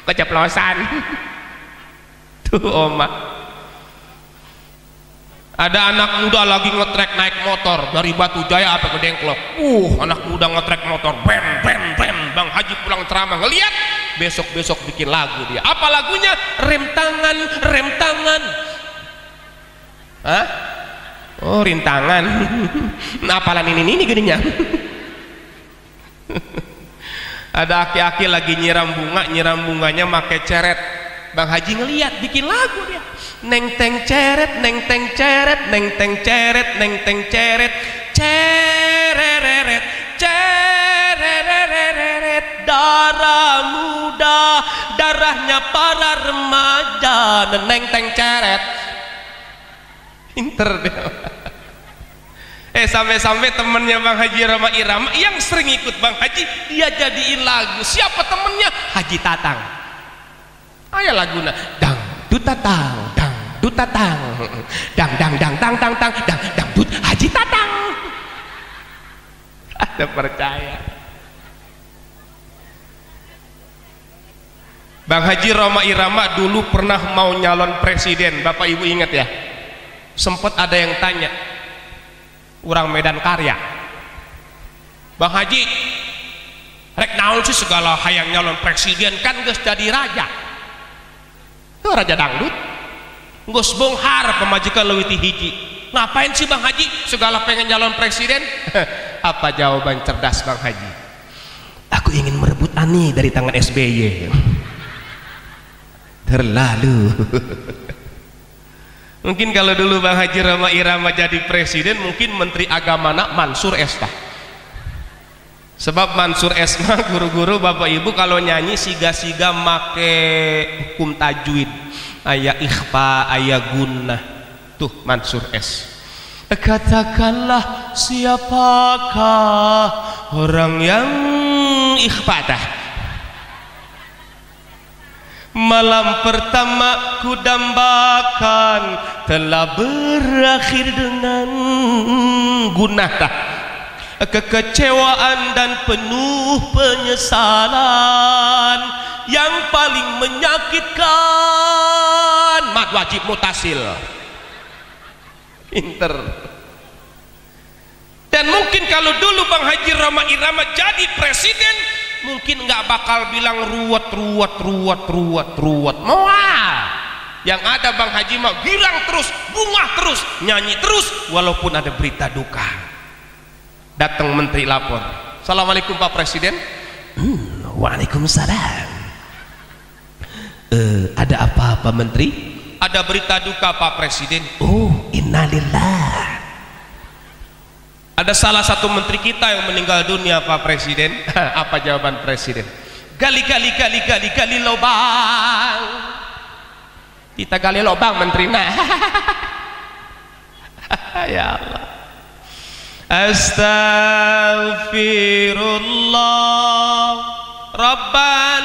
Keceplosan. Tuh oma. Ada anak muda lagi ngetrek naik motor dari Batu Jaya apa ke Dengklok. Anak muda ngetrek motor, bem bem bem. Bang Haji pulang ceramah ngeliat, besok bikin lagu dia. Apa lagunya? Rem tangan, rem tangan. Hah? Oh rintangan. Nah apalan ini gininya. Ada aki-aki lagi nyiram bunganya make ceret. Bang Haji ngeliat bikin lagu dia. Neng teng ceret, neng teng ceret, neng teng ceret, neng teng ceret, cereret, cereret. Darah muda, darahnya para remaja. Neng teng ceret. Pinter dia. Sampai-sampai temennya Bang Haji Roma Irama yang sering ikut Bang Haji, dia jadiin lagu. Siapa temennya? Haji Tatang. Aya laguna dang dutatang, dang dutatang, dang dang dang tang tang tang, dang dang dut Haji Tatang. Ada percaya. Bang Haji Roma Irama dulu pernah mau nyalon presiden. Bapak Ibu ingat ya? Sempat ada yang tanya, orang Medan Karya, Bang Haji rek naon sih segala hayang nyalon presiden kan geus jadi raja. Itu raja dangdut geus bonghar pemajikan leuwih ti hiji. Ngapain sih Bang Haji segala pengen nyalon presiden? Apa jawaban cerdas Bang Haji? Aku ingin merebut Ani dari tangan SBY. Terlalu. Mungkin kalau dulu Bang Haji Roma Irama jadi presiden, mungkin Menteri Agama nak Mansur Esta. Sebab Mansur Esma guru-guru Bapak Ibu kalau nyanyi siga-siga make hukum tajwid, aya ikhfa, aya gunnah. Tuh Mansur S. Katakanlah siapakah orang yang ikhfa tah? Malam pertama ku dambakan telah berakhir dengan gunah, kekecewaan dan penuh penyesalan yang paling menyakitkan. Mad wajib mutasil. Pinter. Dan mungkin kalau dulu Bang Haji Roma Irama jadi presiden, mungkin nggak bakal bilang ruwet. Moal. Yang ada Bang Haji mah girang terus, bunga terus, nyanyi terus, walaupun ada berita duka. Datang menteri lapor, Assalamualaikum Pak Presiden. Waalaikumsalam. Ada apa Pak Menteri? Ada berita duka Pak Presiden. Oh innalillah. Ada salah satu menteri kita yang meninggal dunia Pak Presiden. Apa jawaban Presiden? gali lubang. Kita gali lubang menterina. Ya Allah. Astaghfirullah Rabban.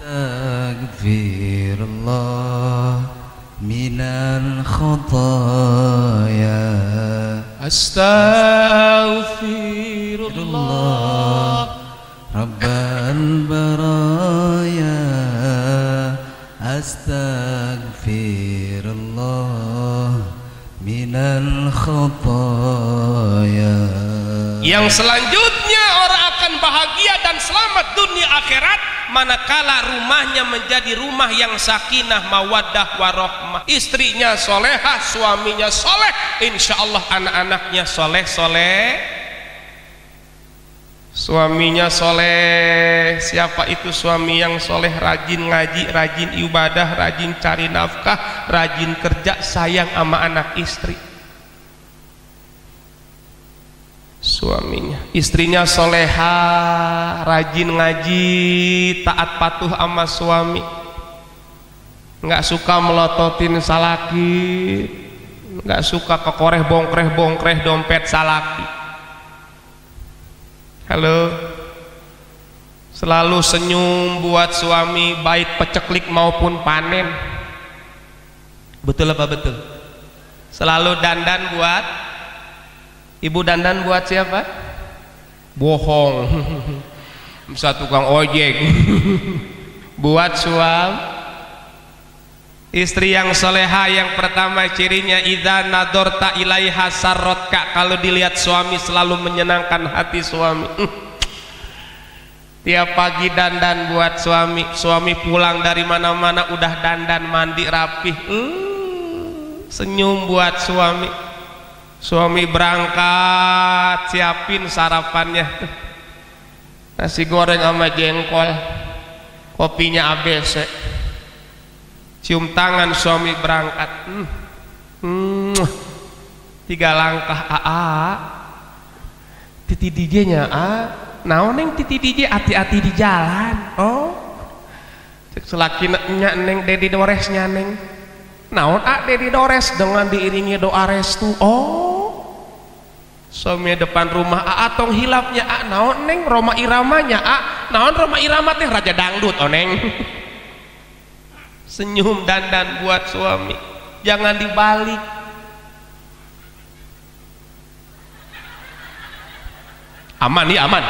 Astaghfirullah minal khataya. Astaghfirullah Rabbal baraya. Astaghfirullah minal khataya. Yang selanjutnya orang akan bahagia dan selamat dunia akhirat manakala rumahnya menjadi rumah yang sakinah mawaddah warohmah, istrinya solehah, suaminya soleh, insya Allah anak-anaknya soleh-soleh, suaminya soleh. Siapa itu suami yang soleh? Rajin ngaji, rajin ibadah, rajin cari nafkah, rajin kerja, sayang sama anak istri. Suaminya, istrinya soleha, rajin ngaji, taat patuh sama suami, nggak suka melototin salaki, nggak suka kekoreh bongkreh dompet salaki. Halo, selalu senyum buat suami, baik peceklik maupun panen. Betul apa betul? Selalu dandan buat ibu, dandan buat siapa? Bohong. Bisa tukang ojek. Buat suami. Istri yang soleha yang pertama cirinya idza nadorta ilaiha sarrotka, kalau dilihat suami selalu menyenangkan hati suami. Tiap pagi dandan buat suami, suami pulang dari mana-mana udah dandan mandi rapih, senyum buat suami. Suami berangkat siapin sarapannya, nasi goreng sama jengkol, kopinya ABC. Cium tangan suami berangkat, 3 langkah titi DJ nya naon neng titi DJ hati-hati di jalan. Oh selaki nya neng dedi doresnya neng naon dedi dores dengan diiringi doa restu. Oh suami depan rumah tong hilapnya naon neng Roma Iramanya naon Roma Irama teh raja dangdut neng. Senyum dandan buat suami, jangan dibalik. Aman ya aman.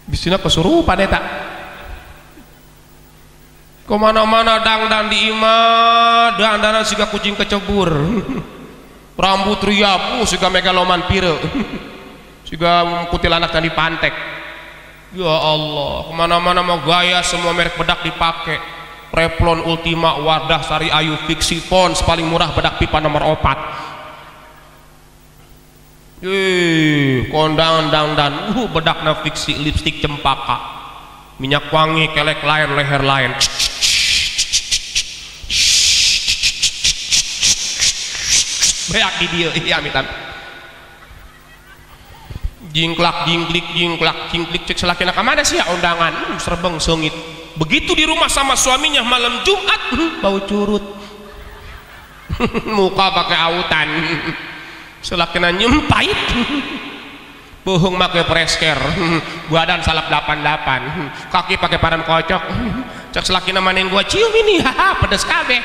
Bisina kesurupan eta. Kemana-mana dangdan di imah, dandanan siga kucing kecebur. Rambut riapu siga megaloman pire. Siga kuntilanak dan dipantek. Ya Allah, kemana-mana mau gaya semua merek bedak dipakai. Revlon, Ultima, Wardah, Sari Ayu, Fiksi, Pons paling murah bedak pipa nomor 4. Kondangan dangdan, bedakna Fiksi, lipstik cempaka, minyak wangi, kelek lain, leher lain. Beak di dia, iya mitan. Jingklak cek selaki nak mana sih ya undangan, serbeng sengit. Begitu di rumah sama suaminya malam Jumat, bau curut. Muka pakai autan, selakina nyempait. Bohong pakai presker, badan salap 88, kaki pakai param kocok. Cek selakina mana yang gua cium ini, haha pedes kabeh.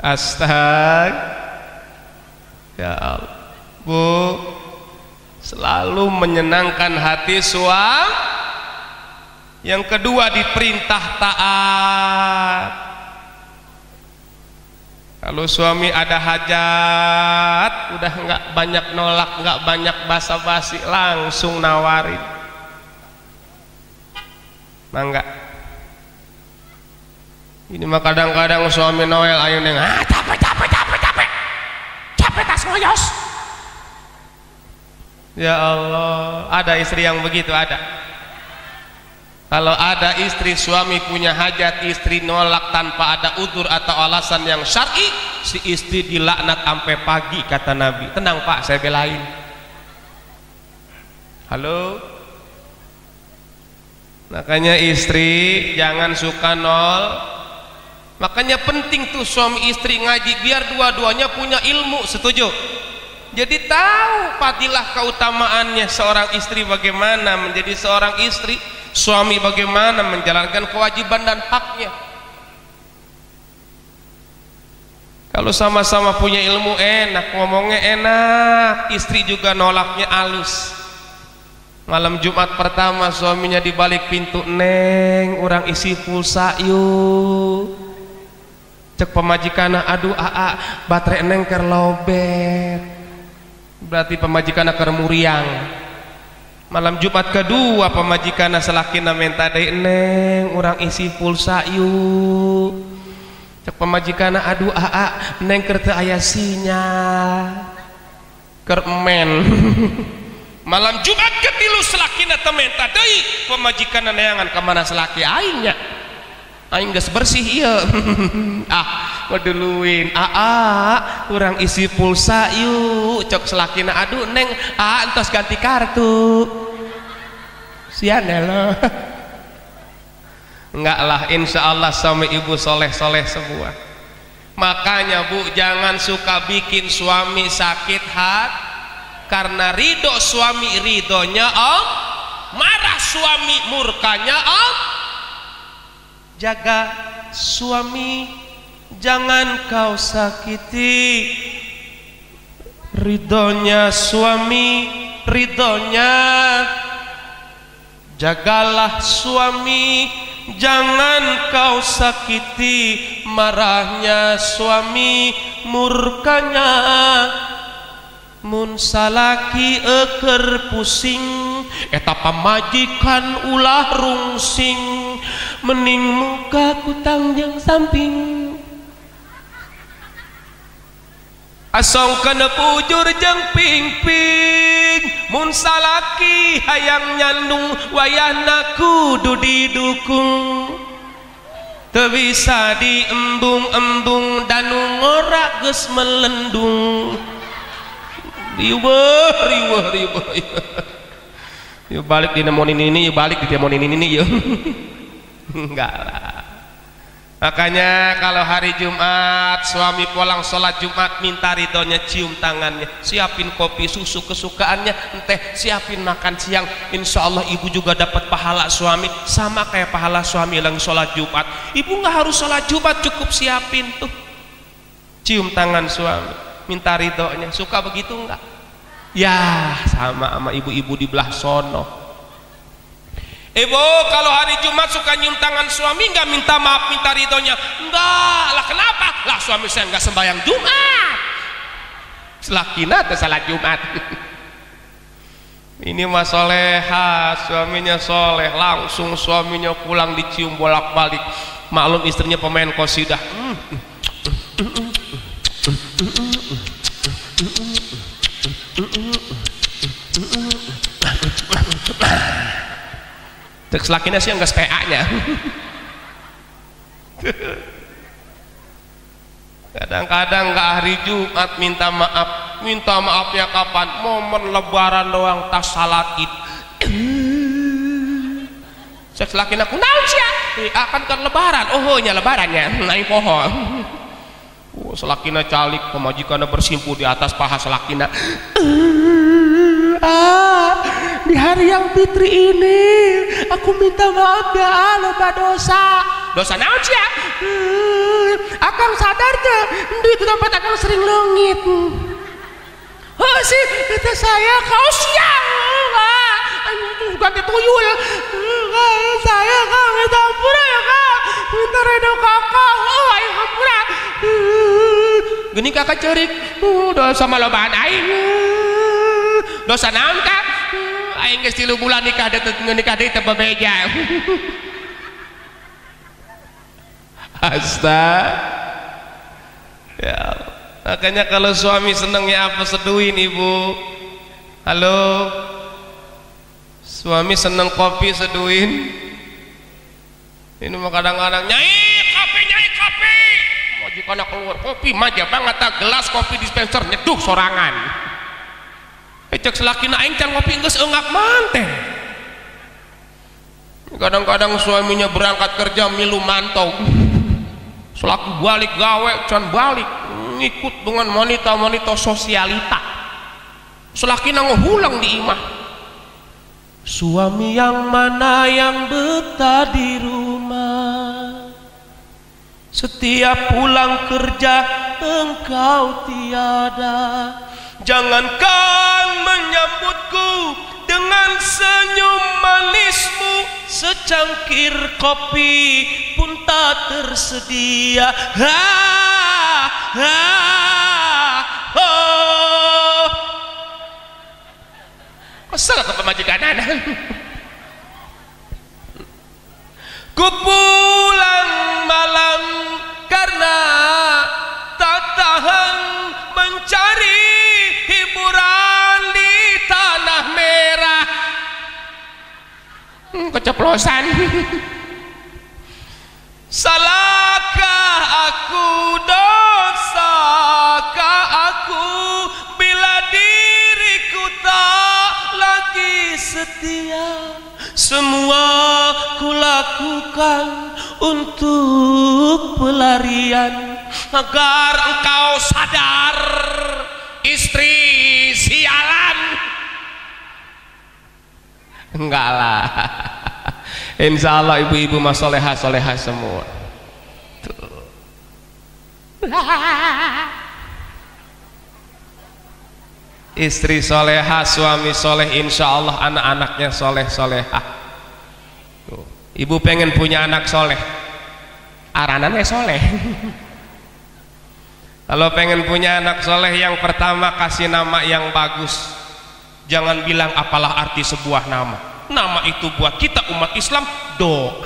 Astag, ya Allah, Bu, selalu menyenangkan hati suami. Yang kedua diperintah taat. Kalau suami ada hajat, udah nggak banyak nolak, nggak banyak basa-basi, langsung nawarin. Mangga. Ini mah kadang-kadang suami Noel ayo neng, capek tas ngoyos. Ya Allah, ada istri yang begitu ada. Kalau ada istri suami punya hajat, istri nolak tanpa ada udzur atau alasan yang syar'i, si istri dilaknat sampai pagi kata Nabi. Tenang Pak, saya belain. Halo. Makanya istri jangan suka nol. Makanya penting tuh suami istri ngaji biar dua-duanya punya ilmu, setuju? Jadi tahu fadilah keutamaannya seorang istri, bagaimana menjadi seorang istri, suami bagaimana menjalankan kewajiban dan haknya. Kalau sama-sama punya ilmu enak, ngomongnya enak, istri juga nolaknya halus. Malam Jumat pertama suaminya di balik pintu, "Neng, orang isi pulsa yuk." Cek pemajikanna, "Aduh aa, baterai neng keur lobet." Berarti pemajikanna keur muriang. Malam Jumat kedua pemajikanna selakina minta deui, "Neng, orang isi pulsa yuk." Cek pemajikanna, "Aduh aa, neng keur teu aya sinyal." Keur men. Malam Jumat ketilu selakina tementa deui pemajikanna neangan ka mana selaki aingnya. Aing geus bersih ieu. Ngaduluin, urang isi pulsa yuk. Cok selakina, "Aduh neng, entos ganti kartu." Sian lo. Enggak lah, insya Allah suami ibu soleh-soleh semua. Makanya Bu, jangan suka bikin suami sakit hati. Karena ridho suami ridhonya Allah, marah suami murkanya Allah. Jaga suami, jangan kau sakiti ridhonya suami, ridhonya. Jagalah suami, jangan kau sakiti marahnya suami, murkanya. Mun salaki eker pusing, eta pamajikan ulah rungsing, mending muka kutang jeung samping. Asong kana pujur jeung pingping, mun salaki hayang nyandung wayahna kudu didukung. Teu bisa diembung-embung danu ngora geus melendung. Riweuh. Yuk balik di nemonin ini, yuk balik di nemonin ini yuk. Enggak lah. Makanya kalau hari Jumat suami pulang sholat Jumat minta ridhonya, cium tangannya, siapin kopi susu kesukaannya, teh siapin makan siang. Insya Allah ibu juga dapat pahala suami sama kayak pahala suami yang sholat Jumat. Ibu nggak harus sholat Jumat, cukup siapin tuh, cium tangan suami, minta ridhonya. Suka begitu enggak? Ya sama ibu-ibu di belah sono. Ibu kalau hari Jumat suka nyium tangan suami, nggak minta maaf, minta ridhonya? Enggak lah. Kenapa? Lah suami saya nggak sembahyang Jumat, selakina atau salat Jumat. Ini mah soleha, suaminya soleh, langsung suaminya pulang dicium bolak-balik. Maklum istrinya pemain qasidah. Cek selakinya sih enggak PA-nya. Kadang-kadang nggak hari Jumat minta maafnya kapan? Momen lebaran doang, tas salat Id. Cek selakinya kunaon sih ya? Akan kan lebaran. Oh nya lebarannya naik pohon. Selakina calik, pemajikannya bersimpu di atas paha selakina. Di hari yang fitri ini aku minta maaf ya, loba dosa. Dosa naon sih ya? Akang sadar tuh di tempat akang sering leungit. Oh sih itu saya kau siang ganti tuyul. Saya kang minta ampura ya kak, minta redo kakak. Oh ayo ampura. Gini kakak cerik. Dosa malobaan aing. Dosa naon kak? Aing geus 3 bulan nikah deui teu bebeja. Ya, makanya kalau suami senengnya apa seduhin ibu. Halo, suami seneng kopi seduhin. Ini mah kadang-kadang nyai kopi. majikanna keluar kopi maja banget gelas kopi dispenser nyeduh sorangan cek selakina aing can ngopi geus eungap manten. Kadang-kadang suaminya berangkat kerja milu mantau selaku balik gawe can balik ngikut dengan wanita-wanita sosialita selakina nguhulang di imah. Suami yang mana yang betah di rumah, setiap pulang kerja engkau tiada, jangankan menyambutku dengan senyum manismu, secangkir kopi pun tak tersedia. Ha, ha, oh. Kesel ke pemajikanan. Ku pulang malam karena tak tahan mencari hiburan di tanah merah. Keceplosan. Salahkah aku, dosakah aku bila diriku tak lagi setia? Semua kulakukan untuk pelarian agar engkau sadar, istri sialan. Enggak lah. Insya Allah ibu-ibu mah soleha-soleha semua. Tuh. Istri soleha, suami soleh, insya Allah anak-anaknya soleh-soleha. Ibu pengen punya anak soleh, aranannya soleh. Kalau pengen punya anak soleh, yang pertama kasih nama yang bagus. Jangan bilang apalah arti sebuah nama. Nama itu buat kita umat Islam doa,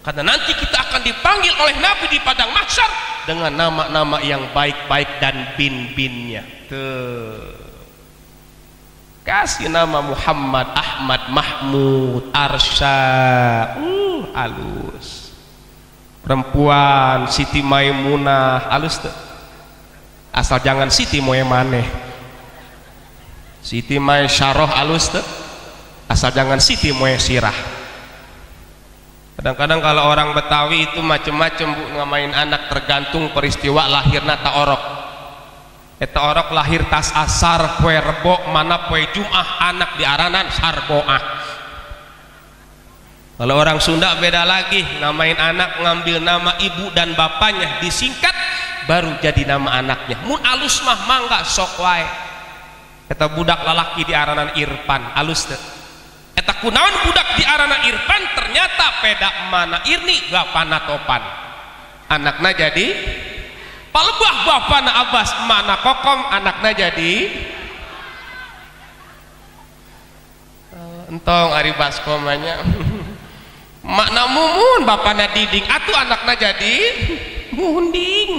karena nanti kita akan dipanggil oleh Nabi di padang mahsyar dengan nama-nama yang baik-baik dan bin-binnya. Tuh. Kasih nama Muhammad, Ahmad, Mahmud, Arsya, halus. Perempuan Siti Maimunah, halus tuh. Asal jangan Siti Moemane. Siti Maisyarah, halus tuh. Asal jangan Siti Moesirah. Kadang-kadang kalau orang Betawi itu macem-macem bu ngamain anak, tergantung peristiwa lahirna taorok. Taorok lahir tas asar poe rebo, mana poe Jumat anak diaranan sarboah. Kalau orang Sunda beda lagi, ngamain anak ngambil nama ibu dan bapaknya disingkat baru jadi nama anaknya. Mun alus mah mangga sok wae. Eta budak lalaki diaranan Irfan, alus teh. Eta kunaon budak diaranan Irfan, ternyata peda mana Irni bapana Topan. Anakna jadi palebah bapana Abbas, mana Kokom, anakna jadi entong ari baskomanya. Makna Mumun bapana Diding, atuh anakna jadi Munding.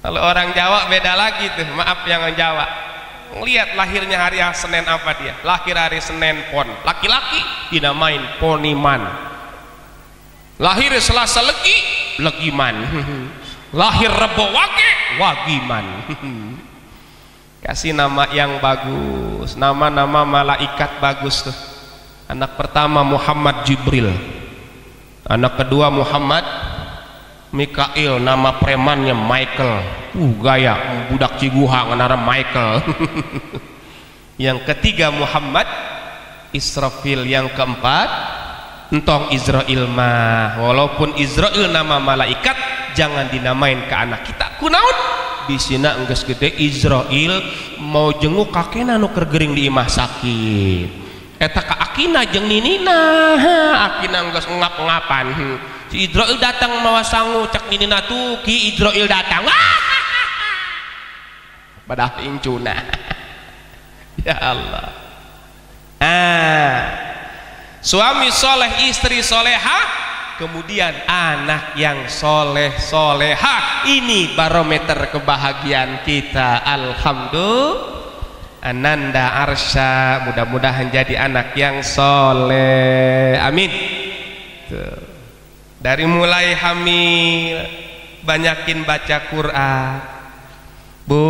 Kalau orang Jawa beda lagi tuh, maaf yang Jawa. Lihat lahirnya hari Senin apa dia? Lahir hari Senin Pon. Laki-laki dinamain Poniman. Lahir Selasa Legi, Legiman. Lahir Rebo Wage, Wagiman. Kasih nama yang bagus, nama-nama malaikat bagus tuh. Anak pertama Muhammad Jibril, anak kedua Muhammad Mikail, nama premannya Michael. Gaya budak Ciguha nganara Michael. Yang ketiga Muhammad Israfil, yang keempat entong Israel mah. Walaupun Israel nama malaikat, jangan dinamain ke anak kita. Kunaon? Bisina enggeus gede Israel mau jenguk kakena nu keur gering di imah sakit. Eta ka akina jeung ninina, akina enggeus ngap-ngapan. Si Israel datang mawa sangu, cek ninina tuh Ki Israel datang. Padahal incuna. Ya Allah. Suami soleh, istri soleha, kemudian anak yang soleh soleha. Ini barometer kebahagiaan kita. Alhamdulillah. Ananda Arsya, mudah-mudahan jadi anak yang soleh. Amin. Tuh. Dari mulai hamil banyakin baca Quran. Bu,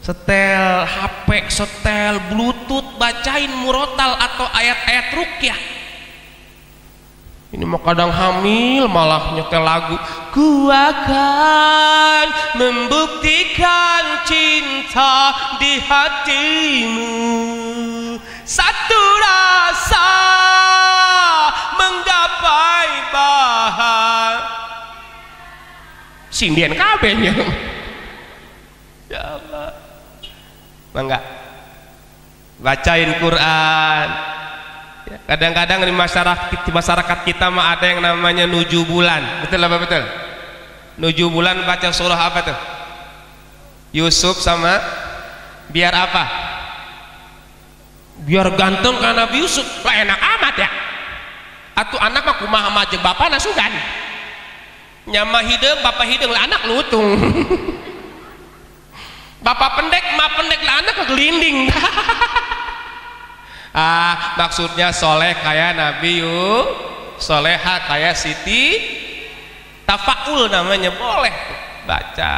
setel HP, setel Bluetooth, bacain murotal atau ayat-ayat ruqyah. Ini mau kadang hamil malah nyetel lagu. Ku akan membuktikan cinta di hatimu, satu rasa menggapai bahan. Sindian kabehnya. Ya Allah. Mangga bacain Quran. Kadang-kadang di masyarakat kita mah ada yang namanya nuju bulan. Betul apa betul? Nuju bulan baca surah apa tuh? Yusuf sama biar apa? Biar ganteng kan Nabi Yusuf. Lah enak amat ya. Atuh anak mah kumaha mah jeung bapana sugan. Nyama hideung bapak hideung lah anak lutung. Bapak pendek mah pendek lah anak kegelinding. Maksudnya soleh kayak Nabi soleha kayak Siti, tafaul namanya, boleh baca.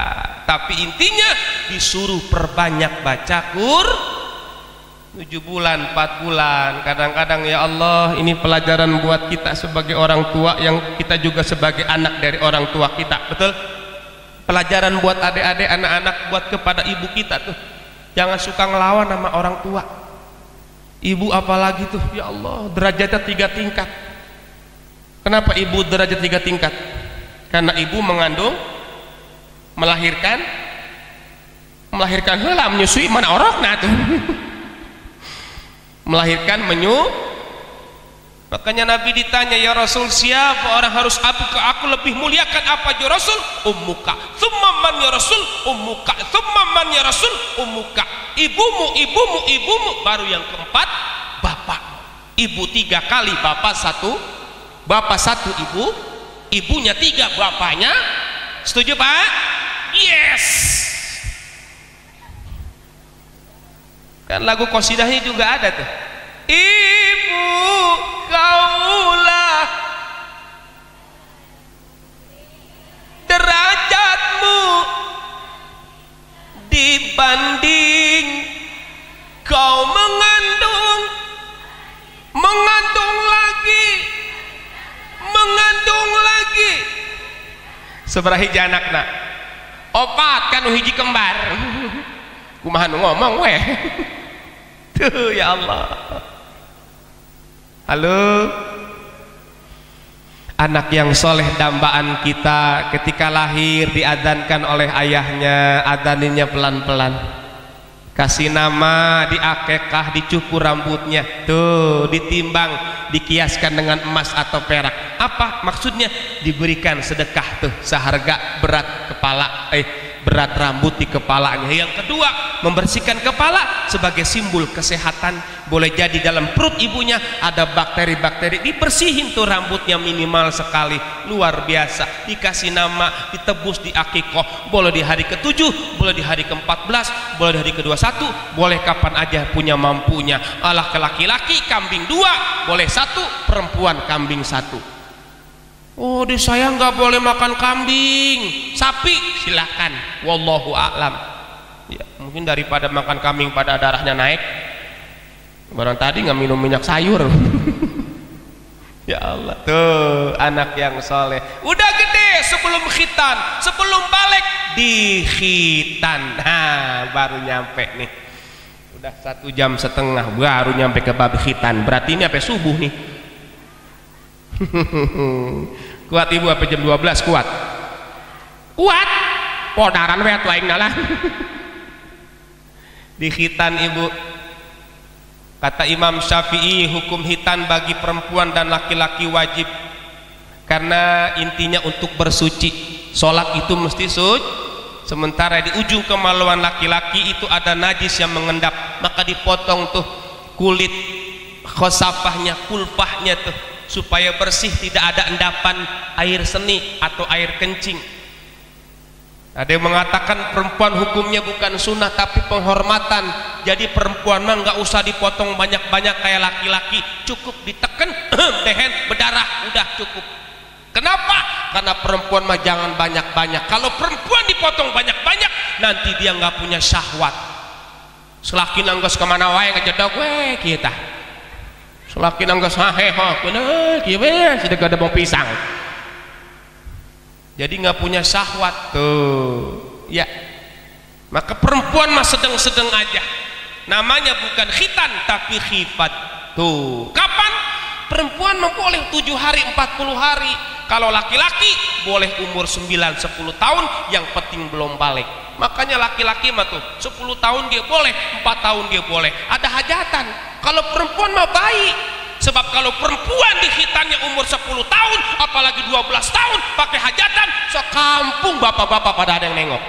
Tapi intinya disuruh perbanyak baca 7 bulan, 4 bulan. Kadang-kadang ya Allah, ini pelajaran buat kita sebagai orang tua, yang kita juga sebagai anak dari orang tua kita. Betul? Pelajaran buat adik-adik, anak-anak, buat kepada ibu kita tuh, jangan suka ngelawan sama orang tua. Ibu apalagi tuh, ya Allah, derajatnya 3 tingkat. Kenapa ibu derajat 3 tingkat? Karena ibu mengandung, melahirkan heula, menyusui mana orokna tuh. Melahirkan, makanya Nabi ditanya, ya Rasul, siapa orang harus aku lebih muliakan apa ya Rasul? Ummuka, tsumma man ya Rasul? Ummuka, tsumma man ya Rasul? Ummuka. Ibumu, baru yang keempat bapak. Ibu 3 kali, bapak 1, ibu, ibunya 3, bapaknya. Setuju Pak? Yes. Kan lagu qasidahnya juga ada tuh. Ibu kaulah derajatmu dibanding kau mengandung lagi seberahi janakna opat kan hiji kembar. Kumaha nu ngomong weh. Tuh ya Allah. Halo, anak yang soleh dambaan kita ketika lahir diadzankan oleh ayahnya, adzaninya pelan-pelan, kasih nama, diakekah, dicukur rambutnya, tuh ditimbang, dikiaskan dengan emas atau perak. Apa maksudnya? Diberikan sedekah tuh seharga berat rambut di kepalanya. Yang kedua, membersihkan kepala sebagai simbol kesehatan. Boleh jadi dalam perut ibunya ada bakteri-bakteri, dibersihin tuh rambutnya minimal sekali, luar biasa. Dikasih nama, ditebus di akikoh, boleh di hari ke-7, boleh di hari ke-14, boleh di hari ke-21, boleh kapan aja punya mampunya. Allah ke laki-laki kambing 2, boleh 1, perempuan kambing 1. Oh, di saya nggak boleh makan kambing, sapi silakan, wallahu a'lam. Ya, mungkin daripada makan kambing pada darahnya naik, barang tadi nggak minum minyak sayur. Ya Allah, tuh anak yang soleh udah gede, sebelum khitan, sebelum balik di khitan, nah baru nyampe nih, udah 1,5 jam baru nyampe ke bab khitan, berarti ini sampai subuh nih. Kuat ibu apa jam 12 kuat? Kuat. Podaran we atuh aing lah. Di khitan ibu. Kata Imam Syafi'i, hukum khitan bagi perempuan dan laki-laki wajib. Karena intinya untuk bersuci. Salat itu mesti sementara di ujung kemaluan laki-laki itu ada najis yang mengendap, maka dipotong tuh kulit khosafahnya, kulfahnya tuh, supaya bersih, tidak ada endapan air seni atau air kencing. Ada yang mengatakan perempuan hukumnya bukan sunnah tapi penghormatan. Jadi perempuan mah nggak usah dipotong banyak-banyak kayak laki-laki, cukup diteken dehen berdarah udah cukup. Kenapa? Karena perempuan mah jangan banyak-banyak. Kalau perempuan dipotong banyak-banyak, nanti dia nggak punya syahwat. Selaki nanggus kemana wae ngejedog we kita. Selaki nanggus haheho, bener, kieu sudah ada bong pisang. Jadi nggak punya syahwat tuh, ya. Maka perempuan mah sedang-sedang aja. Namanya bukan khitan tapi khifat. Tuh, kapan? Perempuan mah boleh 7 hari 40 hari. Kalau laki-laki boleh umur 9-10 tahun, yang penting belum balik. Makanya laki-laki mah tuh 10 tahun dia boleh, 4 tahun dia boleh. Ada hajatan. Kalau perempuan mah baik. Sebab kalau perempuan dikhitannya umur 10 tahun, apalagi 12 tahun pakai hajatan, sekampung bapak-bapak pada ada yang nengok.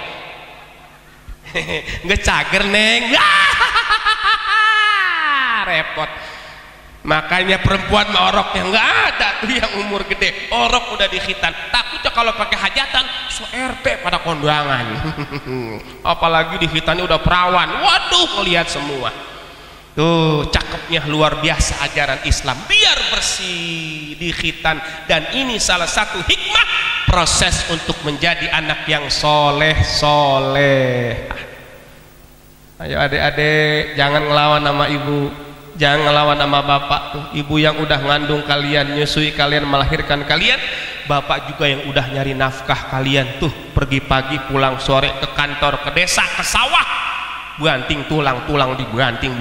Nggak cager neng. Repot. Makanya perempuan mah oroknya nggak ada tuh yang umur gede, orok udah dikhitan. Takutnya kalau pakai hajatan so RT pada kondangan. Apalagi dikhitannya udah perawan, waduh ngelihat semua. Tuh cakepnya luar biasa ajaran Islam, biar bersih dikhitan. Dan ini salah satu hikmah proses untuk menjadi anak yang soleh. Ayo adik-adik, jangan ngelawan sama ibu, jangan ngelawan sama bapak tuh. Ibu yang udah ngandung kalian, nyusui kalian, melahirkan kalian, bapak juga yang udah nyari nafkah kalian tuh. Pergi pagi pulang sore ke kantor, ke desa, ke sawah, banting tulang dibanting,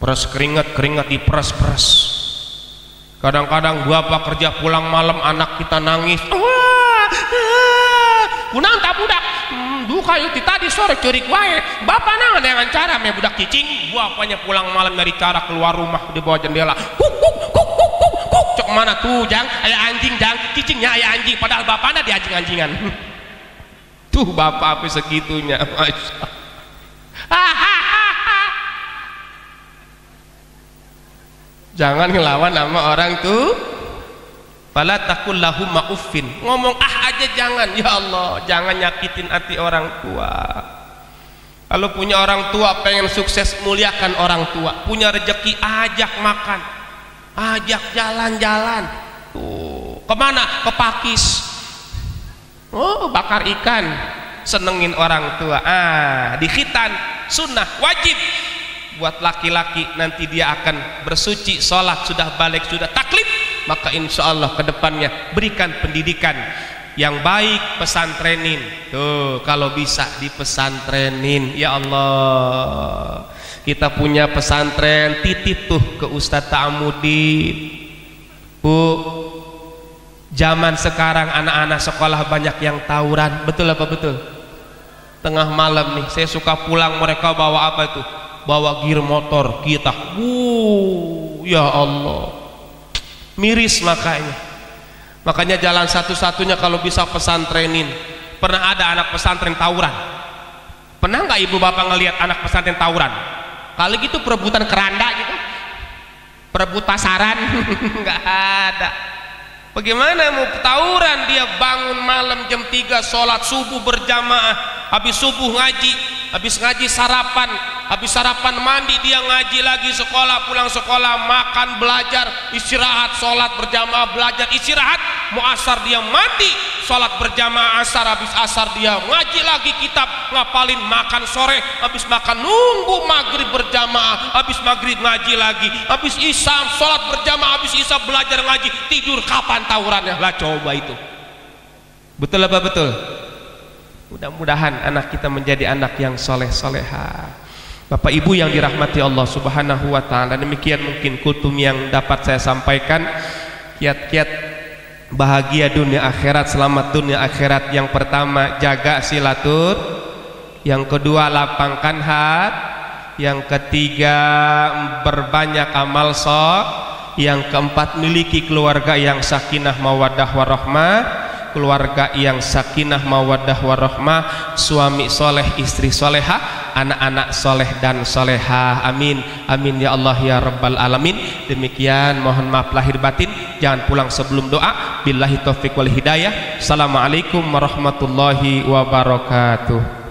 peres keringat diperes. Kadang-kadang bapak kerja pulang malam, anak kita nangis, kunang tak budak duka yuti tadi sore curik wae bapak nangan dengan cara me budak cicing. Bapaknya pulang malam dari cara keluar rumah di bawah jendela, cok mana tuh jang ayah anjing jang, cicingnya ayah anjing, padahal bapaknya di anjing-anjingan. Tuh bapak apa segitunya, masya. Jangan ngelawan sama orang tuh. Fala taqul lahum ma'uffin, ngomong aja jangan. Ya Allah, jangan nyakitin hati orang tua. Kalau punya orang tua pengen sukses, muliakan orang tua. Punya rezeki ajak makan, ajak jalan-jalan. Tuh, kemana? Ke Pakis. Oh, bakar ikan, senengin orang tua. Di khitan sunnah wajib buat laki-laki. Nanti dia akan bersuci, sholat, sudah balik, sudah taklif, maka insya Allah kedepannya berikan pendidikan yang baik, pesantrenin. Tuh, kalau bisa dipesantrenin. Ya Allah, kita punya pesantren, titip tuh ke Ustadz Ta'amudin. Bu, zaman sekarang anak-anak sekolah banyak yang tawuran, betul apa betul? Tengah malam nih, saya suka pulang, mereka bawa apa itu? Bawa gear motor kita. Ya Allah, miris. Makanya jalan satu-satunya kalau bisa pesantrenin. Pernah ada anak pesantren tawuran? Pernah nggak ibu bapak ngelihat anak pesantren tawuran? Kali gitu perebutan keranda gitu, perebut pasaran. Nggak ada. Bagaimana mau tawuran? Dia bangun malam jam 3 sholat subuh berjamaah, habis subuh ngaji, habis ngaji sarapan, habis sarapan mandi, dia ngaji lagi, sekolah, pulang sekolah, makan, belajar, istirahat, sholat berjamaah, belajar, istirahat, mau asar dia mandi, sholat berjamaah asar, habis asar dia ngaji lagi kitab, ngapalin, makan sore, habis makan nunggu maghrib berjamaah, habis maghrib ngaji lagi, habis isya sholat berjamaah, habis isya belajar ngaji, tidur. Kapan tawurannya? Lah coba itu. Betul apa betul? Mudah-mudahan anak kita menjadi anak yang soleh-soleha. Bapak Ibu yang dirahmati Allah Subhanahu wa Ta'ala, demikian mungkin kultum yang dapat saya sampaikan. Kiat-kiat bahagia dunia akhirat, selamat dunia akhirat. Yang pertama, jaga silatur. Yang kedua, lapangkan hat. Yang ketiga, berbanyak amal soleh. Yang keempat, miliki keluarga yang sakinah mawaddah warahmah. Keluarga yang sakinah mawaddah warahmah, suami soleh, istri soleha, anak-anak soleh dan soleha. Amin, amin ya Allah ya Rabbal alamin. Demikian, mohon maaf lahir batin. Jangan pulang sebelum doa. Billahi taufiq wal hidayah. Assalamualaikum warahmatullahi wabarakatuh.